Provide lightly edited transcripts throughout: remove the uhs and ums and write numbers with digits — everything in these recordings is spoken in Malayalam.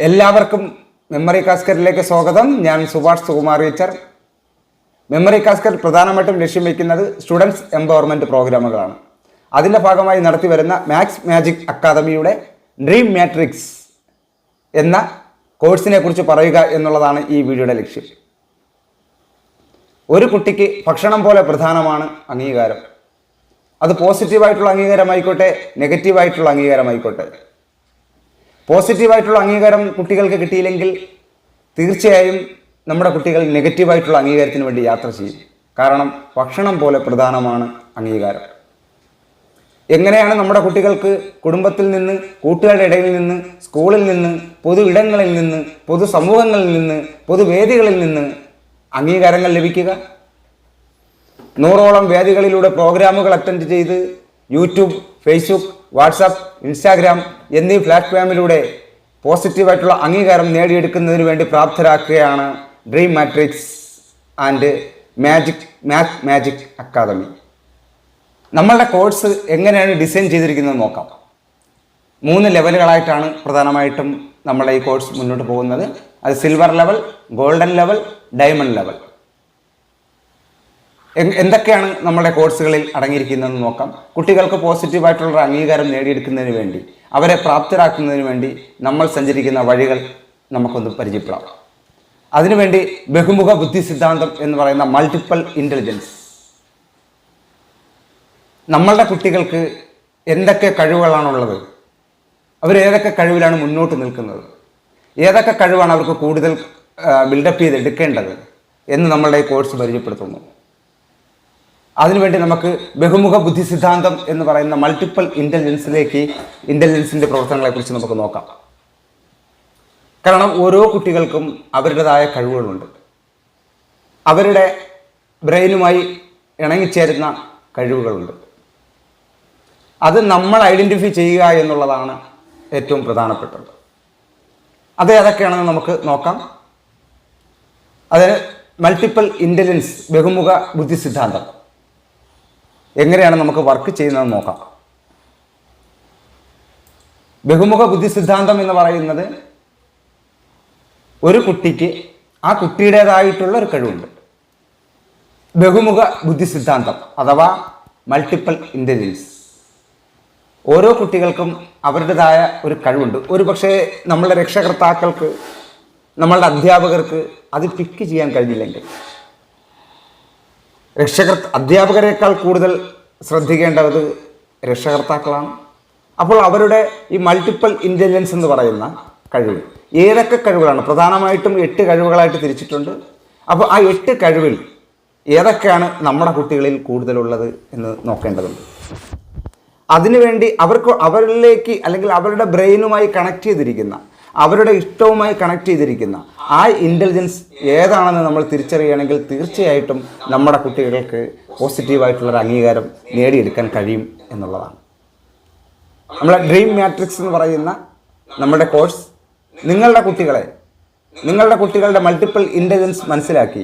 എല്ലാവർക്കും മെമ്മറി കാസ്കറ്റിലേക്ക് സ്വാഗതം. ഞാൻ Subhash Sukumar teacher. Memory casket പ്രധാനമായിട്ടും ലക്ഷ്യം വയ്ക്കുന്നത് സ്റ്റുഡൻസ് എംപവർമെൻറ്റ് പ്രോഗ്രാമുകളാണ്. അതിൻ്റെ ഭാഗമായി നടത്തി വരുന്ന മാത്സ് മാജിക് അക്കാദമിയുടെ ഡ്രീം മാട്രിക്സ് എന്ന കോഴ്സിനെ കുറിച്ച് പറയുക എന്നുള്ളതാണ് ഈ വീഡിയോയുടെ ലക്ഷ്യം. ഒരു കുട്ടിക്ക് ഭക്ഷണം പോലെ പ്രധാനമാണ് അംഗീകാരം. അത് പോസിറ്റീവായിട്ടുള്ള അംഗീകാരമായിക്കോട്ടെ, നെഗറ്റീവായിട്ടുള്ള അംഗീകാരമായിക്കോട്ടെ. പോസിറ്റീവായിട്ടുള്ള അംഗീകാരം കുട്ടികൾക്ക് കിട്ടിയില്ലെങ്കിൽ തീർച്ചയായും നമ്മുടെ കുട്ടികൾ നെഗറ്റീവായിട്ടുള്ള അംഗീകാരത്തിന് വേണ്ടി യാത്ര ചെയ്യും. കാരണം ഭക്ഷണം പോലെ പ്രധാനമാണ് അംഗീകാരം. എങ്ങനെയാണ് നമ്മുടെ കുട്ടികൾക്ക് കുടുംബത്തിൽ നിന്ന്, കൂട്ടുകാരുടെ ഇടയിൽ നിന്ന്, സ്കൂളിൽ നിന്ന്, പൊതു ഇടങ്ങളിൽ നിന്ന്, പൊതു സമൂഹങ്ങളിൽ നിന്ന്, പൊതുവേദികളിൽ നിന്ന് അംഗീകാരങ്ങൾ ലഭിക്കുക? 100ഓളം വേദികളിലൂടെ പ്രോഗ്രാമുകൾ അറ്റൻഡ് ചെയ്ത് യൂട്യൂബ്, ഫേസ്ബുക്ക്, വാട്സാപ്പ്, ഇൻസ്റ്റാഗ്രാം എന്നീ പ്ലാറ്റ്ഫോമിലൂടെ പോസിറ്റീവായിട്ടുള്ള അംഗീകാരം നേടിയെടുക്കുന്നതിന് വേണ്ടി പ്രാപ്തരാക്കുകയാണ് dream matrix and maths magic academy. നമ്മളുടെ കോഴ്സ് എങ്ങനെയാണ് ഡിസൈൻ ചെയ്തിരിക്കുന്നത് നോക്കാം. 3 ലെവലുകളായിട്ടാണ് പ്രധാനമായിട്ടും നമ്മളെ ഈ കോഴ്സ് മുന്നോട്ട് പോകുന്നത്. അത് silver level, golden level, diamond level. എന്തൊക്കെയാണ് നമ്മുടെ കോഴ്സുകളിൽ അടങ്ങിയിരിക്കുന്നതെന്ന് നോക്കാം. കുട്ടികൾക്ക് പോസിറ്റീവായിട്ടുള്ള അംഗീകാരം നേടിയെടുക്കുന്നതിന് വേണ്ടി, അവരെ പ്രാപ്തരാക്കുന്നതിന് വേണ്ടി നമ്മൾ സഞ്ചരിക്കുന്ന വഴികൾ നമുക്കൊന്ന് പരിചയപ്പെടാം. അതിനുവേണ്ടി ബഹുമുഖ ബുദ്ധി സിദ്ധാന്തം എന്ന് പറയുന്ന മൾട്ടിപ്പിൾ ഇൻ്റലിജൻസ്. നമ്മളുടെ കുട്ടികൾക്ക് എന്തൊക്കെ കഴിവുകളാണുള്ളത്, അവരേതൊക്കെ കഴിവിലാണ് മുന്നോട്ട് നിൽക്കുന്നത്, ഏതൊക്കെ കഴിവാണ് അവർക്ക് കൂടുതൽ ബിൽഡപ്പ് ചെയ്തെടുക്കേണ്ടത് എന്ന് നമ്മളുടെ ഈ കോഴ്സ് പരിചയപ്പെടുത്തുന്നു. അതിനുവേണ്ടി നമുക്ക് ബഹുമുഖ ബുദ്ധി സിദ്ധാന്തം എന്ന് പറയുന്ന മൾട്ടിപ്പിൾ ഇൻ്റലിജൻസിൻ്റെ പ്രവർത്തനങ്ങളെക്കുറിച്ച് നമുക്ക് നോക്കാം. കാരണം ഓരോ കുട്ടികൾക്കും അവരുടേതായ കഴിവുകളുണ്ട്. അവരുടെ ബ്രെയിനുമായി ഇണങ്ങിച്ചേരുന്ന കഴിവുകളുണ്ട്. അത് നമ്മൾ ഐഡൻറ്റിഫൈ ചെയ്യുക എന്നുള്ളതാണ് ഏറ്റവും പ്രധാനപ്പെട്ടത്. അത് ഏതൊക്കെയാണെന്ന് നമുക്ക് നോക്കാം. അത് മൾട്ടിപ്പിൾ ഇൻ്റലിജൻസ്, ബഹുമുഖ ബുദ്ധി സിദ്ധാന്തം എങ്ങനെയാണ് നമുക്ക് വർക്ക് ചെയ്യുന്നതെന്ന് നോക്കാം. ബഹുമുഖ ബുദ്ധി സിദ്ധാന്തം എന്ന് പറയുന്നത് ഒരു കുട്ടിക്ക് ആ കുട്ടിയുടേതായിട്ടുള്ള ഒരു കഴിവുണ്ട്. ബഹുമുഖ ബുദ്ധി സിദ്ധാന്തം അഥവാ മൾട്ടിപ്പിൾ ഇൻ്റലിജൻസ്, ഓരോ കുട്ടികൾക്കും അവരുടേതായ ഒരു കഴിവുണ്ട്. ഒരു പക്ഷേ നമ്മളുടെ രക്ഷകർത്താക്കൾക്ക്, നമ്മളുടെ അധ്യാപകർക്ക് അത് പിക്ക് ചെയ്യാൻ കഴിഞ്ഞില്ലെങ്കിൽ, അധ്യാപകരെക്കാൾ കൂടുതൽ ശ്രദ്ധിക്കേണ്ടത് രക്ഷകർത്താക്കളാണ്. അപ്പോൾ അവരുടെ ഈ മൾട്ടിപ്പിൾ ഇൻ്റലിജൻസ് എന്ന് പറയുന്ന കഴിവ്, ഏതൊക്കെ കഴിവുകളാണ്, പ്രധാനമായിട്ടും 8 കഴിവുകളായിട്ട് തിരിച്ചിട്ടുണ്ട്. അപ്പോൾ ആ 8 കഴിവിൽ ഏതൊക്കെയാണ് നമ്മുടെ കുട്ടികളിൽ കൂടുതലുള്ളത് എന്ന് നോക്കേണ്ടതുണ്ട്. അതിനുവേണ്ടി അവരിലേക്ക്, അല്ലെങ്കിൽ അവരുടെ ബ്രെയിനുമായി കണക്ട് ചെയ്തിരിക്കുന്ന, അവരുടെ ഇഷ്ടവുമായി കണക്ട് ചെയ്തിരിക്കുന്ന ആ ഇൻ്റലിജൻസ് ഏതാണെന്ന് നമ്മൾ തിരിച്ചറിയുകയാണെങ്കിൽ തീർച്ചയായിട്ടും നമ്മുടെ കുട്ടികൾക്ക് പോസിറ്റീവായിട്ടുള്ളൊരു അംഗീകാരം നേടിയെടുക്കാൻ കഴിയും എന്നുള്ളതാണ്. നമ്മളെ ഡ്രീം മാട്രിക്സ് എന്ന് പറയുന്ന നമ്മുടെ കോഴ്സ് നിങ്ങളുടെ കുട്ടികളുടെ മൾട്ടിപ്പിൾ ഇൻ്റലിജൻസ് മനസ്സിലാക്കി,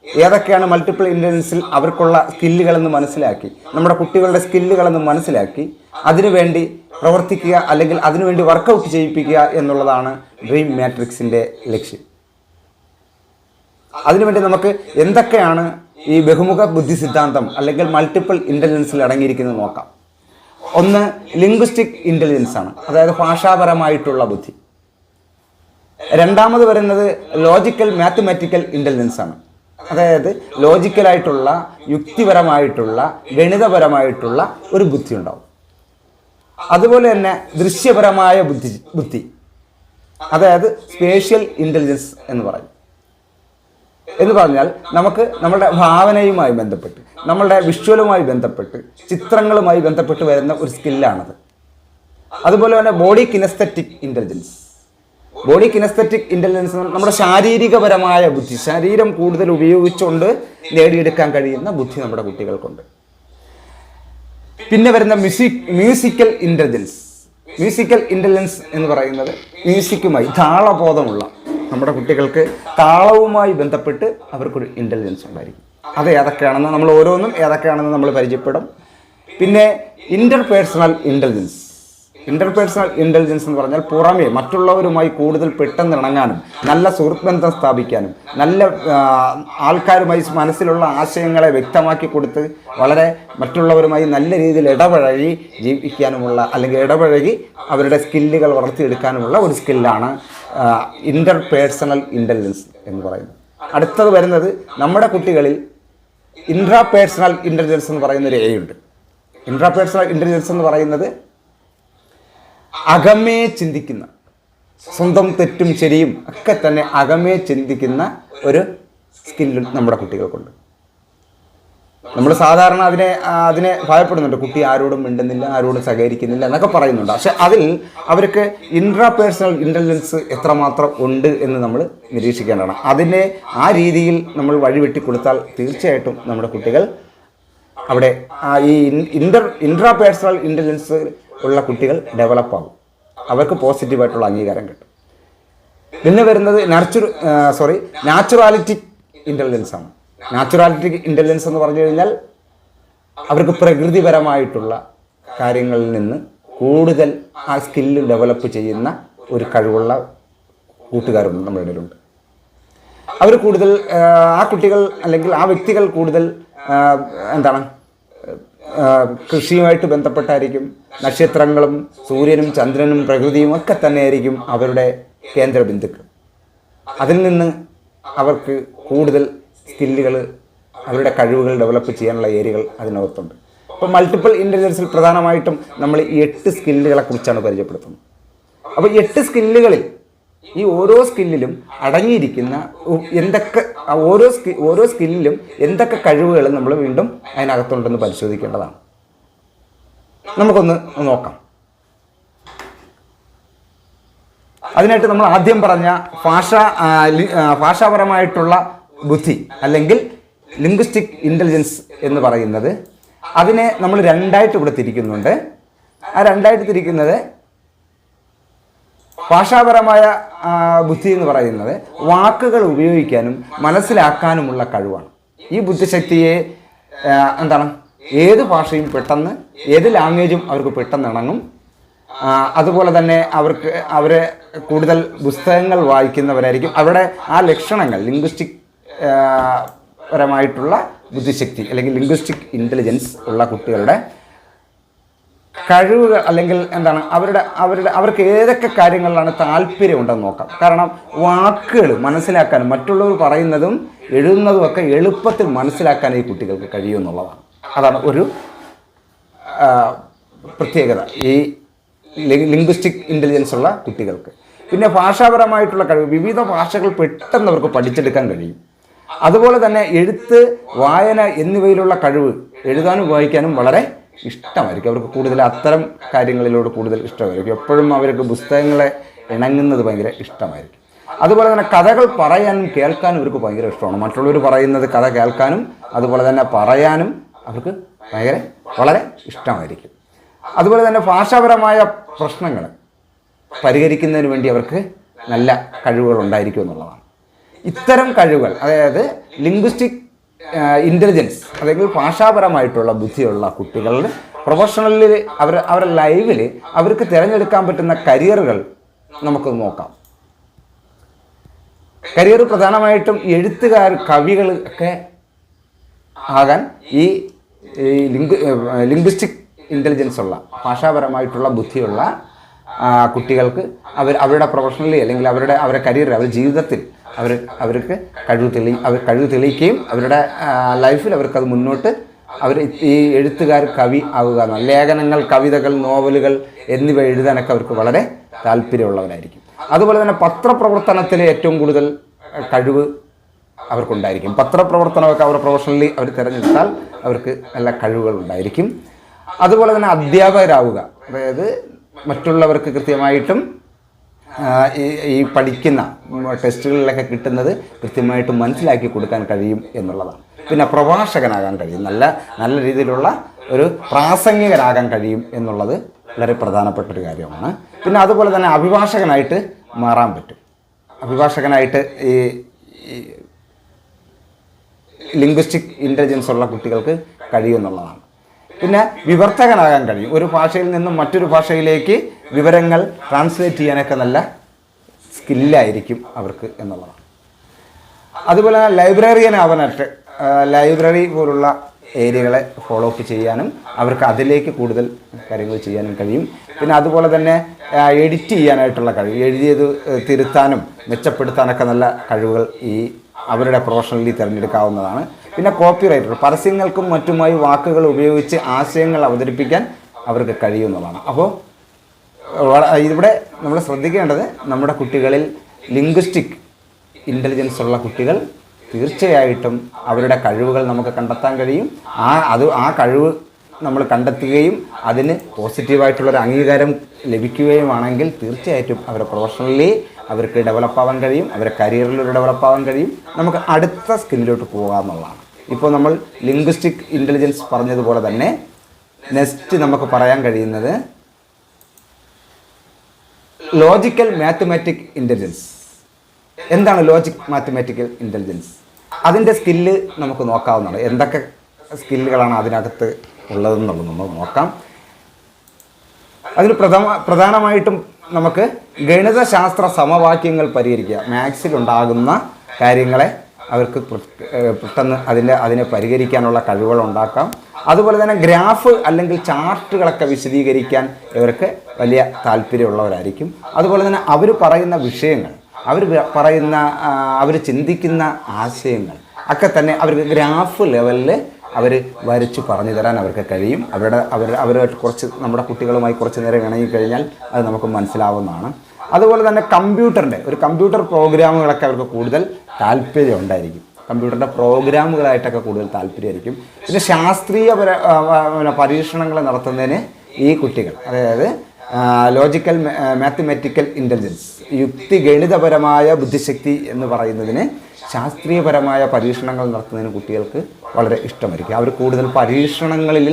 ഏതൊക്കെയാണ് മൾട്ടിപ്പിൾ ഇൻ്റലിജൻസിൽ അവർക്കുള്ള സ്കില്ലുകളെന്ന് മനസ്സിലാക്കി, നമ്മുടെ കുട്ടികളുടെ സ്കില്ലുകളെന്ന് മനസ്സിലാക്കി അതിനുവേണ്ടി പ്രവർത്തിക്കുക, അല്ലെങ്കിൽ അതിനുവേണ്ടി വർക്കൗട്ട് ചെയ്യിപ്പിക്കുക എന്നുള്ളതാണ് ഡ്രീം മാട്രിക്സിൻ്റെ ലക്ഷ്യം. അതിനുവേണ്ടി നമുക്ക് എന്തൊക്കെയാണ് ഈ ബഹുമുഖ ബുദ്ധി സിദ്ധാന്തം അല്ലെങ്കിൽ മൾട്ടിപ്പിൾ ഇൻ്റലിജൻസിൽ അടങ്ങിയിരിക്കുന്നത് നോക്കാം. ഒന്ന് ലിംഗ്വിസ്റ്റിക് ഇൻ്റലിജൻസ് ആണ്, അതായത് ഭാഷാപരമായിട്ടുള്ള ബുദ്ധി. രണ്ടാമത് വരുന്നത് ലോജിക്കൽ മാത്തമാറ്റിക്കൽ ഇൻ്റലിജൻസ് ആണ്, അതായത് ലോജിക്കലായിട്ടുള്ള, യുക്തിപരമായിട്ടുള്ള, ഗണിതപരമായിട്ടുള്ള ഒരു ബുദ്ധി ഉണ്ടാവും. അതുപോലെ തന്നെ ദൃശ്യപരമായ ബുദ്ധി, അതായത് സ്പേഷ്യൽ ഇൻ്റലിജൻസ് എന്ന് പറയും. എന്ന് പറഞ്ഞാൽ നമുക്ക് നമ്മളുടെ ഭാവനയുമായി ബന്ധപ്പെട്ട്, നമ്മളുടെ വിഷ്വലുമായി ബന്ധപ്പെട്ട്, ചിത്രങ്ങളുമായി ബന്ധപ്പെട്ട് വരുന്ന ഒരു സ്കില്ലാണത്. അതുപോലെ തന്നെ body kinaesthetic intelligence. Body kinaesthetic intelligence നമ്മുടെ ശാരീരികപരമായ ബുദ്ധി, ശരീരം കൂടുതൽ ഉപയോഗിച്ചുകൊണ്ട് നേടിയെടുക്കാൻ കഴിയുന്ന ബുദ്ധി നമ്മുടെ കുട്ടികൾക്കുണ്ട്. പിന്നെ വരുന്ന മ്യൂസിക്കൽ ഇൻ്റലിജൻസ്. മ്യൂസിക്കൽ ഇൻ്റലിജൻസ് എന്ന് പറയുന്നത് മ്യൂസിക്കുമായി താളബോധമുള്ള നമ്മുടെ കുട്ടികൾക്ക് താളവുമായി ബന്ധപ്പെട്ട് അവർക്കൊരു ഇൻ്റലിജൻസ് ഉണ്ടായിരിക്കും. അത് ഏതൊക്കെയാണെന്ന് നമ്മൾ ഓരോന്നും ഏതൊക്കെയാണെന്ന് നമ്മൾ പരിചയപ്പെടും. പിന്നെ ഇൻ്റർപേഴ്സണൽ ഇൻ്റലിജൻസ്. ഇന്റർപേഴ്സണൽ ഇൻ്റലിജൻസ് എന്ന് പറഞ്ഞാൽ പുറമേ മറ്റുള്ളവരുമായി കൂടുതൽ പെട്ടെന്ന് ഇണങ്ങാനും നല്ല സുഹൃത്ത് ബന്ധം സ്ഥാപിക്കാനും നല്ല ആൾക്കാരുമായി മനസ്സിലുള്ള ആശയങ്ങളെ വ്യക്തമാക്കി കൊടുത്ത് വളരെ മറ്റുള്ളവരുമായി നല്ല രീതിയിൽ ഇടപഴകി ജീവിക്കാനുമുള്ള അല്ലെങ്കിൽ ഇടപഴകി അവരുടെ സ്കില്ലുകൾ വളർത്തിയെടുക്കാനുമുള്ള ഒരു സ്കില്ലാണ് ഇൻ്റർപേഴ്സണൽ ഇൻ്റലിജൻസ് എന്ന് പറയുന്നത്. അടുത്തത് വരുന്നത് നമ്മുടെ കുട്ടികളിൽ ഇൻട്രാപേഴ്സണൽ ഇൻ്റലിജൻസ് എന്ന് പറയുന്ന ഒരു ഏരിയ. ഇൻട്രാപേഴ്സണൽ ഇൻ്റലിജൻസ് എന്ന് പറയുന്നത് അകമേ ചിന്തിക്കുന്ന, സ്വന്തം തെറ്റും ശരിയും ഒക്കെ തന്നെ അകമേ ചിന്തിക്കുന്ന ഒരു സ്കില്ല് നമ്മുടെ കുട്ടികൾക്കുണ്ട്. നമ്മൾ സാധാരണ അതിനെ ഭയപ്പെടുന്നുണ്ട്. കുട്ടി ആരോടും മിണ്ടുന്നില്ല, ആരോടും സഹകരിക്കുന്നില്ല എന്നൊക്കെ പറയുന്നുണ്ട്. പക്ഷെ അതിൽ അവർക്ക് ഇൻട്രാപേഴ്സണൽ ഇൻ്റലിജൻസ് എത്രമാത്രം ഉണ്ട് എന്ന് നമ്മൾ നിരീക്ഷിക്കേണ്ടതാണ്. അതിനെ ആ രീതിയിൽ നമ്മൾ വഴിവെട്ടി കൊടുത്താൽ തീർച്ചയായിട്ടും നമ്മുടെ കുട്ടികൾ അവിടെ ഈ ഇൻട്രാപേഴ്സണൽ ഇൻ്റലിജൻസ് ഉള്ള കുട്ടികൾ ഡെവലപ്പാകും. അവർക്ക് പോസിറ്റീവായിട്ടുള്ള അംഗീകാരം കിട്ടും. പിന്നെ വരുന്നത് നാച്ചുറാലിറ്റിക് ഇൻ്റലിജൻസ് ആണ്. നാച്ചുറാലിറ്റിക് ഇൻ്റലിജൻസ് എന്ന് പറഞ്ഞു കഴിഞ്ഞാൽ അവർക്ക് പ്രകൃതിപരമായിട്ടുള്ള കാര്യങ്ങളിൽ നിന്ന് കൂടുതൽ ആ സ്കില്ല് ഡെവലപ്പ് ചെയ്യുന്ന ഒരു കഴിവുള്ള കൂട്ടുകാരുണ്ട് നമ്മുടെ ഇടയിലുണ്ട്. അവർ കൂടുതൽ ആ കുട്ടികൾ അല്ലെങ്കിൽ ആ വ്യക്തികൾ കൂടുതൽ കൃഷിയുമായിട്ട് ബന്ധപ്പെട്ടായിരിക്കും. നക്ഷത്രങ്ങളും സൂര്യനും ചന്ദ്രനും പ്രകൃതിയും ഒക്കെ തന്നെയായിരിക്കും അവരുടെ കേന്ദ്ര ബിന്ദുക്കൾ. അതിൽ നിന്ന് അവർക്ക് കൂടുതൽ സ്കില്ലുകൾ, അവരുടെ കഴിവുകൾ ഡെവലപ്പ് ചെയ്യാനുള്ള ഏരിയകൾ അതിനകത്തുണ്ട്. അപ്പോൾ മൾട്ടിപ്പിൾ ഇൻ്റലിജൻസിൽ പ്രധാനമായിട്ടും നമ്മൾ ഈ 8 സ്കില്ലുകളെ കുറിച്ചാണ് പരിചയപ്പെടുത്തുന്നത്. അപ്പോൾ 8 സ്കില്ലുകളിൽ ഈ ഓരോ സ്കില്ലിലും അടങ്ങിയിരിക്കുന്ന ഓരോ സ്കില്ലിലും എന്തൊക്കെ കഴിവുകൾ നമ്മൾ വീണ്ടും അതിനകത്തുണ്ടെന്ന് പരിശോധിക്കേണ്ടതാണ്. നമുക്കൊന്ന് നോക്കാം. അതിനായിട്ട് നമ്മൾ ആദ്യം പറഞ്ഞ ഭാഷാപരമായിട്ടുള്ള ബുദ്ധി അല്ലെങ്കിൽ ലിംഗ്വിസ്റ്റിക് ഇൻ്റലിജൻസ് എന്ന് പറയുന്നത്, അതിനെ നമ്മൾ രണ്ടായിട്ട് ഇവിടെ തിരിക്കുന്നുണ്ട്. ആ രണ്ടായിട്ട് തിരിക്കുന്നത് ഭാഷാപരമായ ബുദ്ധി എന്ന് പറയുന്നത് വാക്കുകൾ ഉപയോഗിക്കാനും മനസ്സിലാക്കാനുമുള്ള കഴിവാണ്. ഈ ബുദ്ധിശക്തിയെ ഏത് ഭാഷയും പെട്ടെന്ന്, ഏത് ലാംഗ്വേജും അവർക്ക് പെട്ടെന്ന് ഇണങ്ങും. അതുപോലെ തന്നെ അവരെ കൂടുതൽ പുസ്തകങ്ങൾ വായിക്കുന്നവരായിരിക്കും. അവരുടെ ആ ലക്ഷണങ്ങൾ ലിംഗ്വിസ്റ്റിക് പരമായിട്ടുള്ള ബുദ്ധിശക്തി അല്ലെങ്കിൽ ലിംഗ്വിസ്റ്റിക് ഇൻ്റലിജൻസ് ഉള്ള കുട്ടികളുടെ കഴിവുകൾ അല്ലെങ്കിൽ അവർക്ക് ഏതൊക്കെ കാര്യങ്ങളിലാണ് താല്പര്യം ഉണ്ടെന്ന് നോക്കാം. കാരണം വാക്കുകൾ മനസ്സിലാക്കാനും മറ്റുള്ളവർ പറയുന്നതും എഴുതുന്നതും ഒക്കെ എളുപ്പത്തിൽ മനസ്സിലാക്കാൻ ഈ കുട്ടികൾക്ക് കഴിയുമെന്നുള്ളതാണ്. അതാണ് ഒരു പ്രത്യേകത ഈ ലിംഗ്വിസ്റ്റിക് ഇൻ്റലിജൻസ് ഉള്ള കുട്ടികൾക്ക്. പിന്നെ ഭാഷാപരമായിട്ടുള്ള കഴിവ്, വിവിധ ഭാഷകൾ പെട്ടെന്ന് അവർക്ക് പഠിച്ചെടുക്കാൻ കഴിയും. അതുപോലെ തന്നെ എഴുത്ത്, വായന എന്നിവയിലുള്ള കഴിവ്, എഴുതാനും വായിക്കാനും വളരെ ഇഷ്ടമായിരിക്കും. അവർക്ക് കൂടുതൽ അത്തരം കാര്യങ്ങളിലോട് കൂടുതൽ ഇഷ്ടമായിരിക്കും. എപ്പോഴും അവർക്ക് പുസ്തകങ്ങളെ ഇണങ്ങുന്നത് ഭയങ്കര ഇഷ്ടമായിരിക്കും. അതുപോലെ തന്നെ കഥകൾ പറയാനും കേൾക്കാനും ഇവർക്ക് ഭയങ്കര ഇഷ്ടമാണ്. മറ്റുള്ളവർ പറയുന്നത് കഥ കേൾക്കാനും അതുപോലെ തന്നെ പറയാനും അവർക്ക് വളരെ ഇഷ്ടമായിരിക്കും. അതുപോലെ തന്നെ ഭാഷാപരമായ പ്രശ്നങ്ങൾ പരിഹരിക്കുന്നതിന് വേണ്ടി അവർക്ക് നല്ല കഴിവുകൾ ഉണ്ടായിരിക്കും എന്നുള്ളതാണ്. ഇത്തരം കഴിവുകൾ, അതായത് ലിംഗ്വിസ്റ്റിക് ഇൻ്റലിജൻസ് അല്ലെങ്കിൽ ഭാഷാപരമായിട്ടുള്ള ബുദ്ധിയുള്ള കുട്ടികളിൽ പ്രൊഫഷണലിൽ അവരുടെ ലൈഫിൽ അവർക്ക് തിരഞ്ഞെടുക്കാൻ പറ്റുന്ന കരിയറുകൾ നമുക്ക് നോക്കാം. കരിയർ പ്രധാനമായിട്ടും എഴുത്തുകാർ, കവികൾ ഒക്കെ ആകാൻ ഈ ലിംഗ്വിസ്റ്റിക് ഇൻ്റലിജൻസ് ഉള്ള ഭാഷാപരമായിട്ടുള്ള ബുദ്ധിയുള്ള കുട്ടികൾക്ക് അവരുടെ പ്രൊഫഷണലി അല്ലെങ്കിൽ അവരുടെ കരിയറിൽ, അവരുടെ ജീവിതത്തിൽ അവർക്ക് കഴിവ് തെളിയിക്കുകയും അവരുടെ ലൈഫിൽ അവർക്കത് മുന്നോട്ട് ഈ എഴുത്തുകാർ, കവി ആവുക, ലേഖനങ്ങൾ, കവിതകൾ, നോവലുകൾ എന്നിവ എഴുതാനൊക്കെ അവർക്ക് വളരെ താല്പര്യമുള്ളവരായിരിക്കും. അതുപോലെ തന്നെ പത്രപ്രവർത്തനത്തിൽ ഏറ്റവും കൂടുതൽ കഴിവ് അവർക്കുണ്ടായിരിക്കും. പത്രപ്രവർത്തനമൊക്കെ അവർ പ്രൊഫഷണലി അവർ തിരഞ്ഞെടുത്താൽ അവർക്ക് നല്ല കഴിവുകൾ ഉണ്ടായിരിക്കും. അതുപോലെ തന്നെ അധ്യാപകരാവുക, അതായത് മറ്റുള്ളവർക്ക് കൃത്യമായിട്ടും ഈ പഠിക്കുന്ന ടെസ്റ്റുകളിലൊക്കെ കിട്ടുന്നത് കൃത്യമായിട്ട് മനസ്സിലാക്കി കൊടുക്കാൻ കഴിയും എന്നുള്ളതാണ്. പിന്നെ പ്രഭാഷകനാകാൻ കഴിയും, നല്ല രീതിയിലുള്ള ഒരു പ്രാസംഗികനാകാൻ കഴിയും എന്നുള്ളത് വളരെ പ്രധാനപ്പെട്ടൊരു കാര്യമാണ്. പിന്നെ അതുപോലെ തന്നെ അഭിഭാഷകനായിട്ട് മാറാൻ പറ്റും. അഭിഭാഷകനായിട്ട് ഈ ലിംഗ്വിസ്റ്റിക് ഇൻ്റലിജൻസ് ഉള്ള കുട്ടികൾക്ക് കഴിയുമെന്നുള്ളതാണ്. പിന്നെ വിവർത്തകനാകാൻ കഴിയും. ഒരു ഭാഷയിൽ നിന്നും മറ്റൊരു ഭാഷയിലേക്ക് വിവരങ്ങൾ ട്രാൻസ്ലേറ്റ് ചെയ്യാനൊക്കെ നല്ല സ്കില്ലായിരിക്കും അവർക്ക് എന്നുള്ളതാണ്. അതുപോലെ തന്നെ ലൈബ്രറിയൻ ആവാനായിട്ട് ലൈബ്രറി പോലുള്ള ഏരിയകളെ ഫോളോ അപ്പ് ചെയ്യാനും അവർക്ക് അതിലേക്ക് കൂടുതൽ കാര്യങ്ങൾ ചെയ്യാനും കഴിയും. പിന്നെ അതുപോലെ തന്നെ എഡിറ്റ് ചെയ്യാനായിട്ടുള്ള കഴിവ്, എഴുതിയത് തിരുത്താനും മെച്ചപ്പെടുത്താനൊക്കെ നല്ല കഴിവുകൾ ഈ അവരുടെ പ്രൊഫഷണലി തിരഞ്ഞെടുക്കാവുന്നതാണ്. പിന്നെ കോപ്പി റൈറ്റർ, പരസ്യങ്ങൾക്കും മറ്റുമായി വാക്കുകൾ ഉപയോഗിച്ച് ആശയങ്ങൾ അവതരിപ്പിക്കാൻ അവർക്ക് കഴിയുന്നതാണ്. അപ്പോൾ ഇവിടെ നമ്മൾ ശ്രദ്ധിക്കേണ്ടത്, നമ്മുടെ കുട്ടികളിൽ ലിംഗ്വിസ്റ്റിക് ഇൻ്റലിജൻസ് ഉള്ള കുട്ടികൾ തീർച്ചയായിട്ടും അവരുടെ കഴിവുകൾ നമുക്ക് കണ്ടെത്താൻ കഴിയും. ആ കഴിവ് നമ്മൾ കണ്ടെത്തുകയും അതിന് പോസിറ്റീവായിട്ടുള്ളൊരു അംഗീകാരം ലഭിക്കുകയുമാണെങ്കിൽ തീർച്ചയായിട്ടും അവരെ പ്രൊഫഷണലി അവർക്ക് ഡെവലപ്പാവാൻ കഴിയും, അവരുടെ കരിയറിൽ ഡെവലപ്പാവാൻ കഴിയും. നമുക്ക് അടുത്ത സ്കില്ലിലോട്ട് പോകാമെന്നുള്ളതാണ്. ഇപ്പോൾ നമ്മൾ ലിംഗ്വിസ്റ്റിക് ഇൻ്റലിജൻസ് പറഞ്ഞതുപോലെ തന്നെ നെക്സ്റ്റ് നമുക്ക് പറയാൻ കഴിയുന്നത് ലോജിക്കൽ മാത്തമാറ്റിക് ഇൻ്റലിജൻസ്. എന്താണ് ലോജിക് മാത്തമാറ്റിക്കൽ ഇൻ്റലിജൻസ്? അതിൻ്റെ സ്കില്ല് നമുക്ക് നോക്കാവുന്നതാണ്. എന്തൊക്കെ സ്കില്ലുകളാണ് അതിനകത്ത് ഉള്ളതെന്നുള്ളത് നമ്മൾ നോക്കാം. അതിൽ പ്രധാനമായിട്ടും നമുക്ക് ഗണിതശാസ്ത്ര സമവാക്യങ്ങൾ പരിഹരിക്കുക, മാത്സിലുണ്ടാകുന്ന കാര്യങ്ങളെ അവർക്ക് പെട്ടെന്ന് അതിനെ പരിഹരിക്കാനുള്ള കഴിവുകൾ ഉണ്ടാക്കാം. അതുപോലെ തന്നെ ഗ്രാഫ് അല്ലെങ്കിൽ ചാർട്ടുകളൊക്കെ വിശദീകരിക്കാൻ ഇവർക്ക് വലിയ താല്പര്യമുള്ളവരായിരിക്കും. അതുപോലെ തന്നെ അവർ പറയുന്ന വിഷയങ്ങൾ, അവർ ചിന്തിക്കുന്ന ആശയങ്ങൾ ഒക്കെ തന്നെ അവർക്ക് ഗ്രാഫ് ലെവലിൽ അവർ വരച്ച് പറഞ്ഞു തരാൻ അവർക്ക് കഴിയും. അവരുമായിട്ട് കുറച്ച് നമ്മുടെ കുട്ടികളുമായി കുറച്ച് നേരം ഇണങ്ങിക്കഴിഞ്ഞാൽ അത് നമുക്ക് മനസ്സിലാവുന്നതാണ്. അതുപോലെ തന്നെ കമ്പ്യൂട്ടർ പ്രോഗ്രാമുകളൊക്കെ അവർക്ക് കൂടുതൽ താല്പര്യം ഉണ്ടായിരിക്കും. കമ്പ്യൂട്ടറിൻ്റെ പ്രോഗ്രാമുകളായിട്ടൊക്കെ കൂടുതൽ താല്പര്യമായിരിക്കും. പിന്നെ ശാസ്ത്രീയ പരീക്ഷണങ്ങൾ നടത്തുന്നതിന് ഈ കുട്ടികൾ, അതായത് ലോജിക്കൽ മാത്തമാറ്റിക്കൽ ഇൻ്റലിജൻസ്, ഗണിതപരമായ ബുദ്ധിശക്തി എന്ന് പറയുന്നതിന് ശാസ്ത്രീയപരമായ പരീക്ഷണങ്ങൾ നടത്തുന്നതിന് കുട്ടികൾക്ക് വളരെ ഇഷ്ടമായിരിക്കും. അവർ കൂടുതൽ പരീക്ഷണങ്ങളിൽ